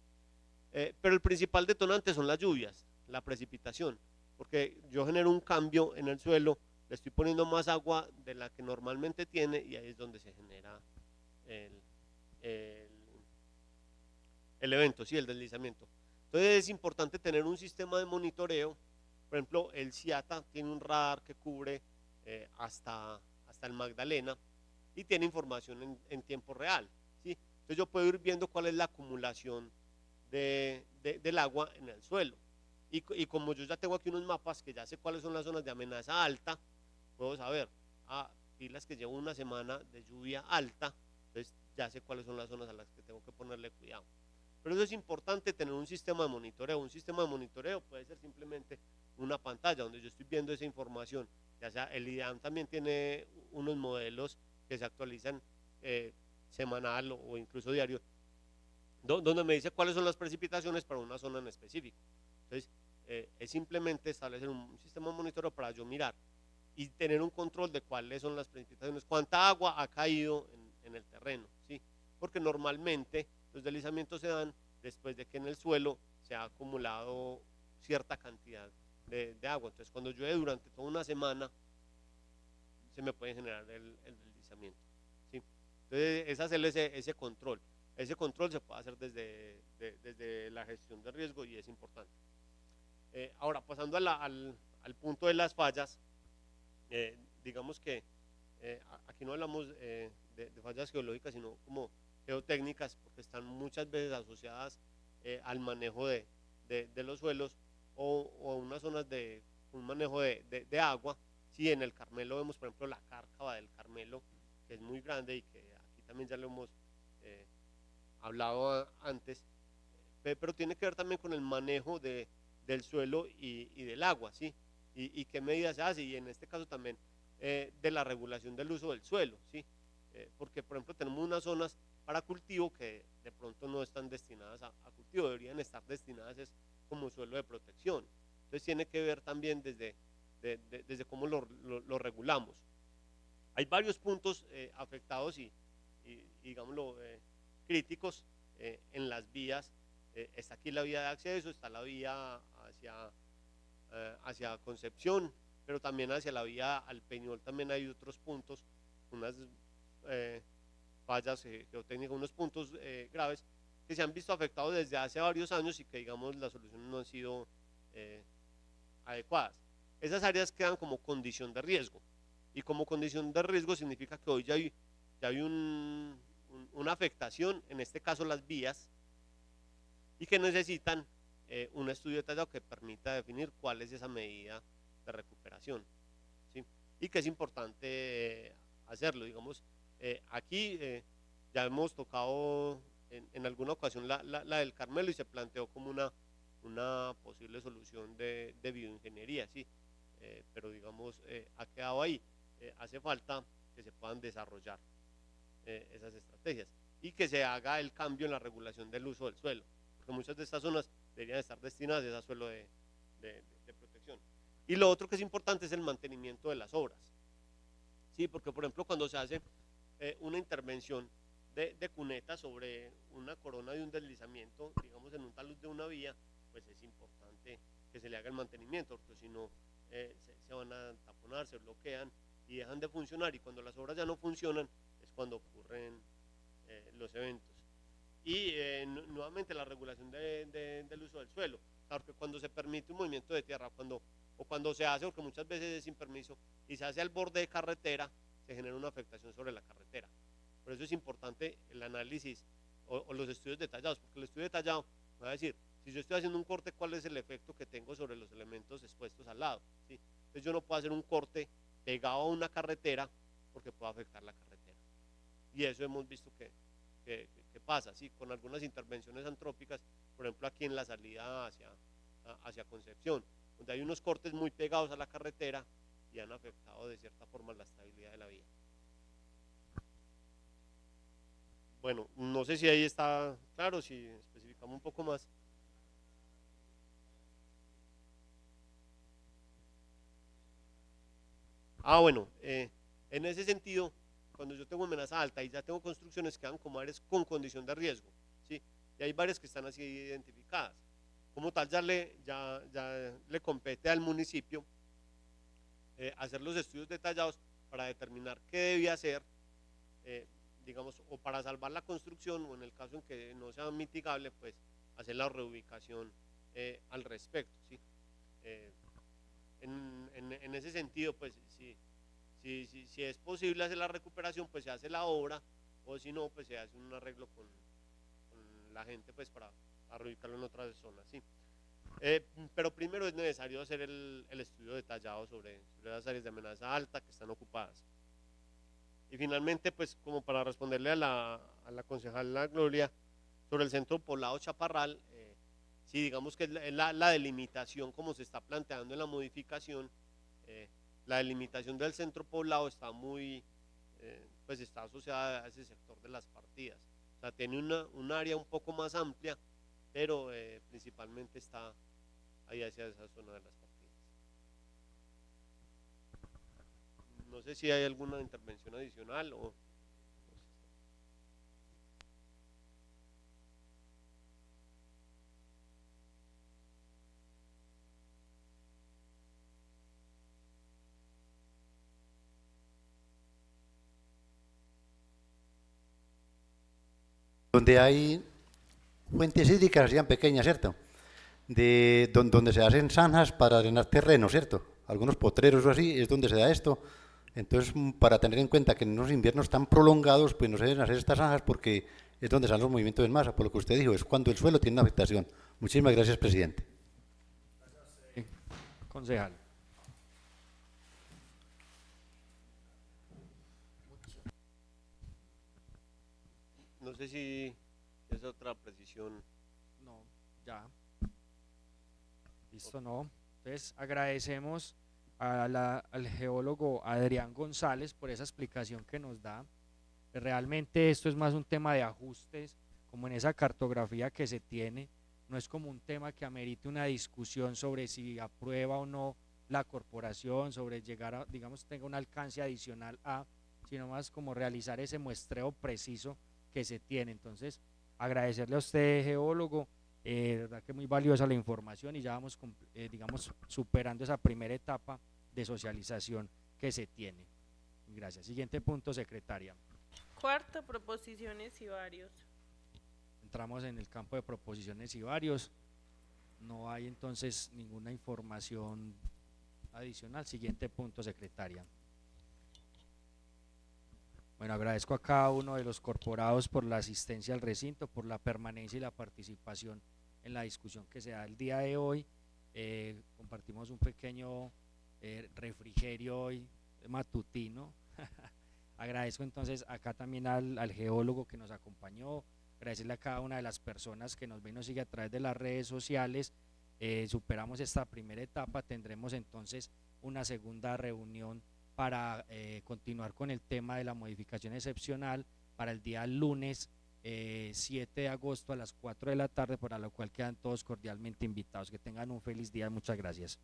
Pero el principal detonante son las lluvias, la precipitación, porque yo genero un cambio en el suelo, le estoy poniendo más agua de la que normalmente tiene y ahí es donde se genera el evento, ¿sí? El deslizamiento. Entonces es importante tener un sistema de monitoreo. Por ejemplo, el CIATA tiene un radar que cubre hasta el Magdalena y tiene información en tiempo real, ¿sí? Entonces yo puedo ir viendo cuál es la acumulación del agua en el suelo y como yo ya tengo aquí unos mapas que ya sé cuáles son las zonas de amenaza alta, puedo saber, pilas que llevo una semana de lluvia alta, entonces ya sé cuáles son las zonas a las que tengo que ponerle cuidado. Pero eso es importante, tener un sistema de monitoreo. Un sistema de monitoreo puede ser simplemente una pantalla donde yo estoy viendo esa información, ya sea el IDAM también tiene unos modelos que se actualizan semanal o incluso diario, donde me dice cuáles son las precipitaciones para una zona en específico. Entonces es simplemente establecer un sistema de monitoreo para yo mirar y tener un control de cuáles son las precipitaciones, cuánta agua ha caído en el terreno, ¿sí? Porque normalmente los deslizamientos se dan después de que en el suelo se ha acumulado cierta cantidad de agua. Entonces cuando llueve durante toda una semana se me puede generar el deslizamiento, ¿sí? Entonces es hacer ese control. Ese control se puede hacer desde la gestión de riesgo y es importante. Ahora, pasando al punto de las fallas, digamos que aquí no hablamos de fallas geológicas, sino como geotécnicas, porque están muchas veces asociadas al manejo de los suelos o a unas zonas de un manejo de agua. Sí, en el Carmelo vemos, por ejemplo, la cárcava del Carmelo, que es muy grande y que aquí también ya lo hemos hablado antes, pero tiene que ver también con el manejo del suelo y del agua, ¿sí? Y qué medidas se hace, y en este caso también de la regulación del uso del suelo, ¿sí? Porque, por ejemplo, tenemos unas zonas para cultivo que de pronto no están destinadas a cultivo, deberían estar destinadas como suelo de protección. Entonces tiene que ver también desde cómo lo regulamos. Hay varios puntos afectados y digámoslo, críticos en las vías. Está aquí la vía de acceso, está la vía hacia Concepción, pero también hacia la vía al Peñol también hay otros puntos, unas fallas geotécnicas, unos puntos graves que se han visto afectados desde hace varios años y que, digamos, las soluciones no han sido adecuadas. Esas áreas quedan como condición de riesgo, y como condición de riesgo significa que hoy ya hay una afectación, en este caso las vías, y que necesitan un estudio detallado que permita definir cuál es esa medida de recuperación, ¿sí? Y que es importante hacerlo. Digamos, aquí ya hemos tocado en alguna ocasión la del Carmelo y se planteó como una posible solución de bioingeniería, ¿sí? Pero digamos, ha quedado ahí. Hace falta que se puedan desarrollar esas estrategias y que se haga el cambio en la regulación del uso del suelo, porque muchas de estas zonas deberían estar destinadas a suelo de protección. Y lo otro que es importante es el mantenimiento de las obras, ¿sí? Porque, por ejemplo, cuando se hace una intervención de cuneta sobre una corona de un deslizamiento, digamos en un talud de una vía, pues es importante que se le haga el mantenimiento, porque si no se van a taponar, se bloquean y dejan de funcionar, y cuando las obras ya no funcionan es cuando ocurren los eventos. Y nuevamente la regulación del uso del suelo, claro que cuando se permite un movimiento de tierra o cuando se hace, porque muchas veces es sin permiso, y se hace al borde de carretera, se genera una afectación sobre la carretera. Por eso es importante el análisis o los estudios detallados, porque el estudio detallado va a decir, si yo estoy haciendo un corte, ¿cuál es el efecto que tengo sobre los elementos expuestos al lado? ¿Sí? Entonces yo no puedo hacer un corte pegado a una carretera porque puede afectar la carretera. Y eso hemos visto que pasa, ¿sí? Con algunas intervenciones antrópicas, por ejemplo aquí en la salida hacia Concepción, donde hay unos cortes muy pegados a la carretera y han afectado de cierta forma la estabilidad de la vía. Bueno, no sé si ahí está claro, si especificamos un poco más. Bueno, en ese sentido, cuando yo tengo amenaza alta y ya tengo construcciones que quedan como áreas con condición de riesgo, ¿sí? Y hay varias que están así identificadas. Como tal, ya le compete al municipio hacer los estudios detallados para determinar qué debía hacer, digamos, o para salvar la construcción, o en el caso en que no sea mitigable, pues hacer la reubicación al respecto, ¿sí? En ese sentido, pues si es posible hacer la recuperación, pues se hace la obra, o si no, pues se hace un arreglo con la gente, pues para reubicarlo en otras zonas, ¿sí? Pero primero es necesario hacer el estudio detallado sobre las áreas de amenaza alta que están ocupadas. Y finalmente, pues como para responderle a la concejala Gloria sobre el centro poblado Chaparral, sí, digamos que es la delimitación como se está planteando en la modificación, la delimitación del centro poblado está pues está asociada a ese sector de las partidas. O sea, tiene un área un poco más amplia, pero principalmente está ahí hacia esa zona de las partidas. No sé si hay alguna intervención adicional o... donde hay fuentes hídricas, sean pequeñas, ¿cierto? Donde se hacen zanjas para drenar terreno, ¿cierto? Algunos potreros o así, es donde se da esto. Entonces, para tener en cuenta que en unos inviernos tan prolongados, pues no se deben hacer estas zanjas porque es donde están los movimientos en masa, por lo que usted dijo, es cuando el suelo tiene una afectación. Muchísimas gracias, presidente. Concejal. No sé si es otra precisión. No, ya. Listo, no. Entonces agradecemos al geólogo Adrián González por esa explicación que nos da. Realmente esto es más un tema de ajustes, como en esa cartografía que se tiene, no es como un tema que amerite una discusión sobre si aprueba o no la corporación, sobre llegar a, digamos, tenga un alcance adicional a, sino más como realizar ese muestreo preciso que se tiene. Entonces, agradecerle a usted, geólogo, de verdad que muy valiosa la información y ya vamos, digamos, superando esa primera etapa de socialización que se tiene. Gracias. Siguiente punto, secretaria. Cuarto, proposiciones y varios. Entramos en el campo de proposiciones y varios. No hay entonces ninguna información adicional. Siguiente punto, secretaria. Bueno, agradezco a cada uno de los corporados por la asistencia al recinto, por la permanencia y la participación en la discusión que se da el día de hoy. Compartimos un pequeño refrigerio hoy matutino. Agradezco entonces acá también al geólogo que nos acompañó, agradecerle a cada una de las personas que nos ven y nos sigue a través de las redes sociales. Superamos esta primera etapa, tendremos entonces una segunda reunión para continuar con el tema de la modificación excepcional para el día lunes 7 de agosto a las 4 de la tarde, para lo cual quedan todos cordialmente invitados. Que tengan un feliz día, muchas gracias.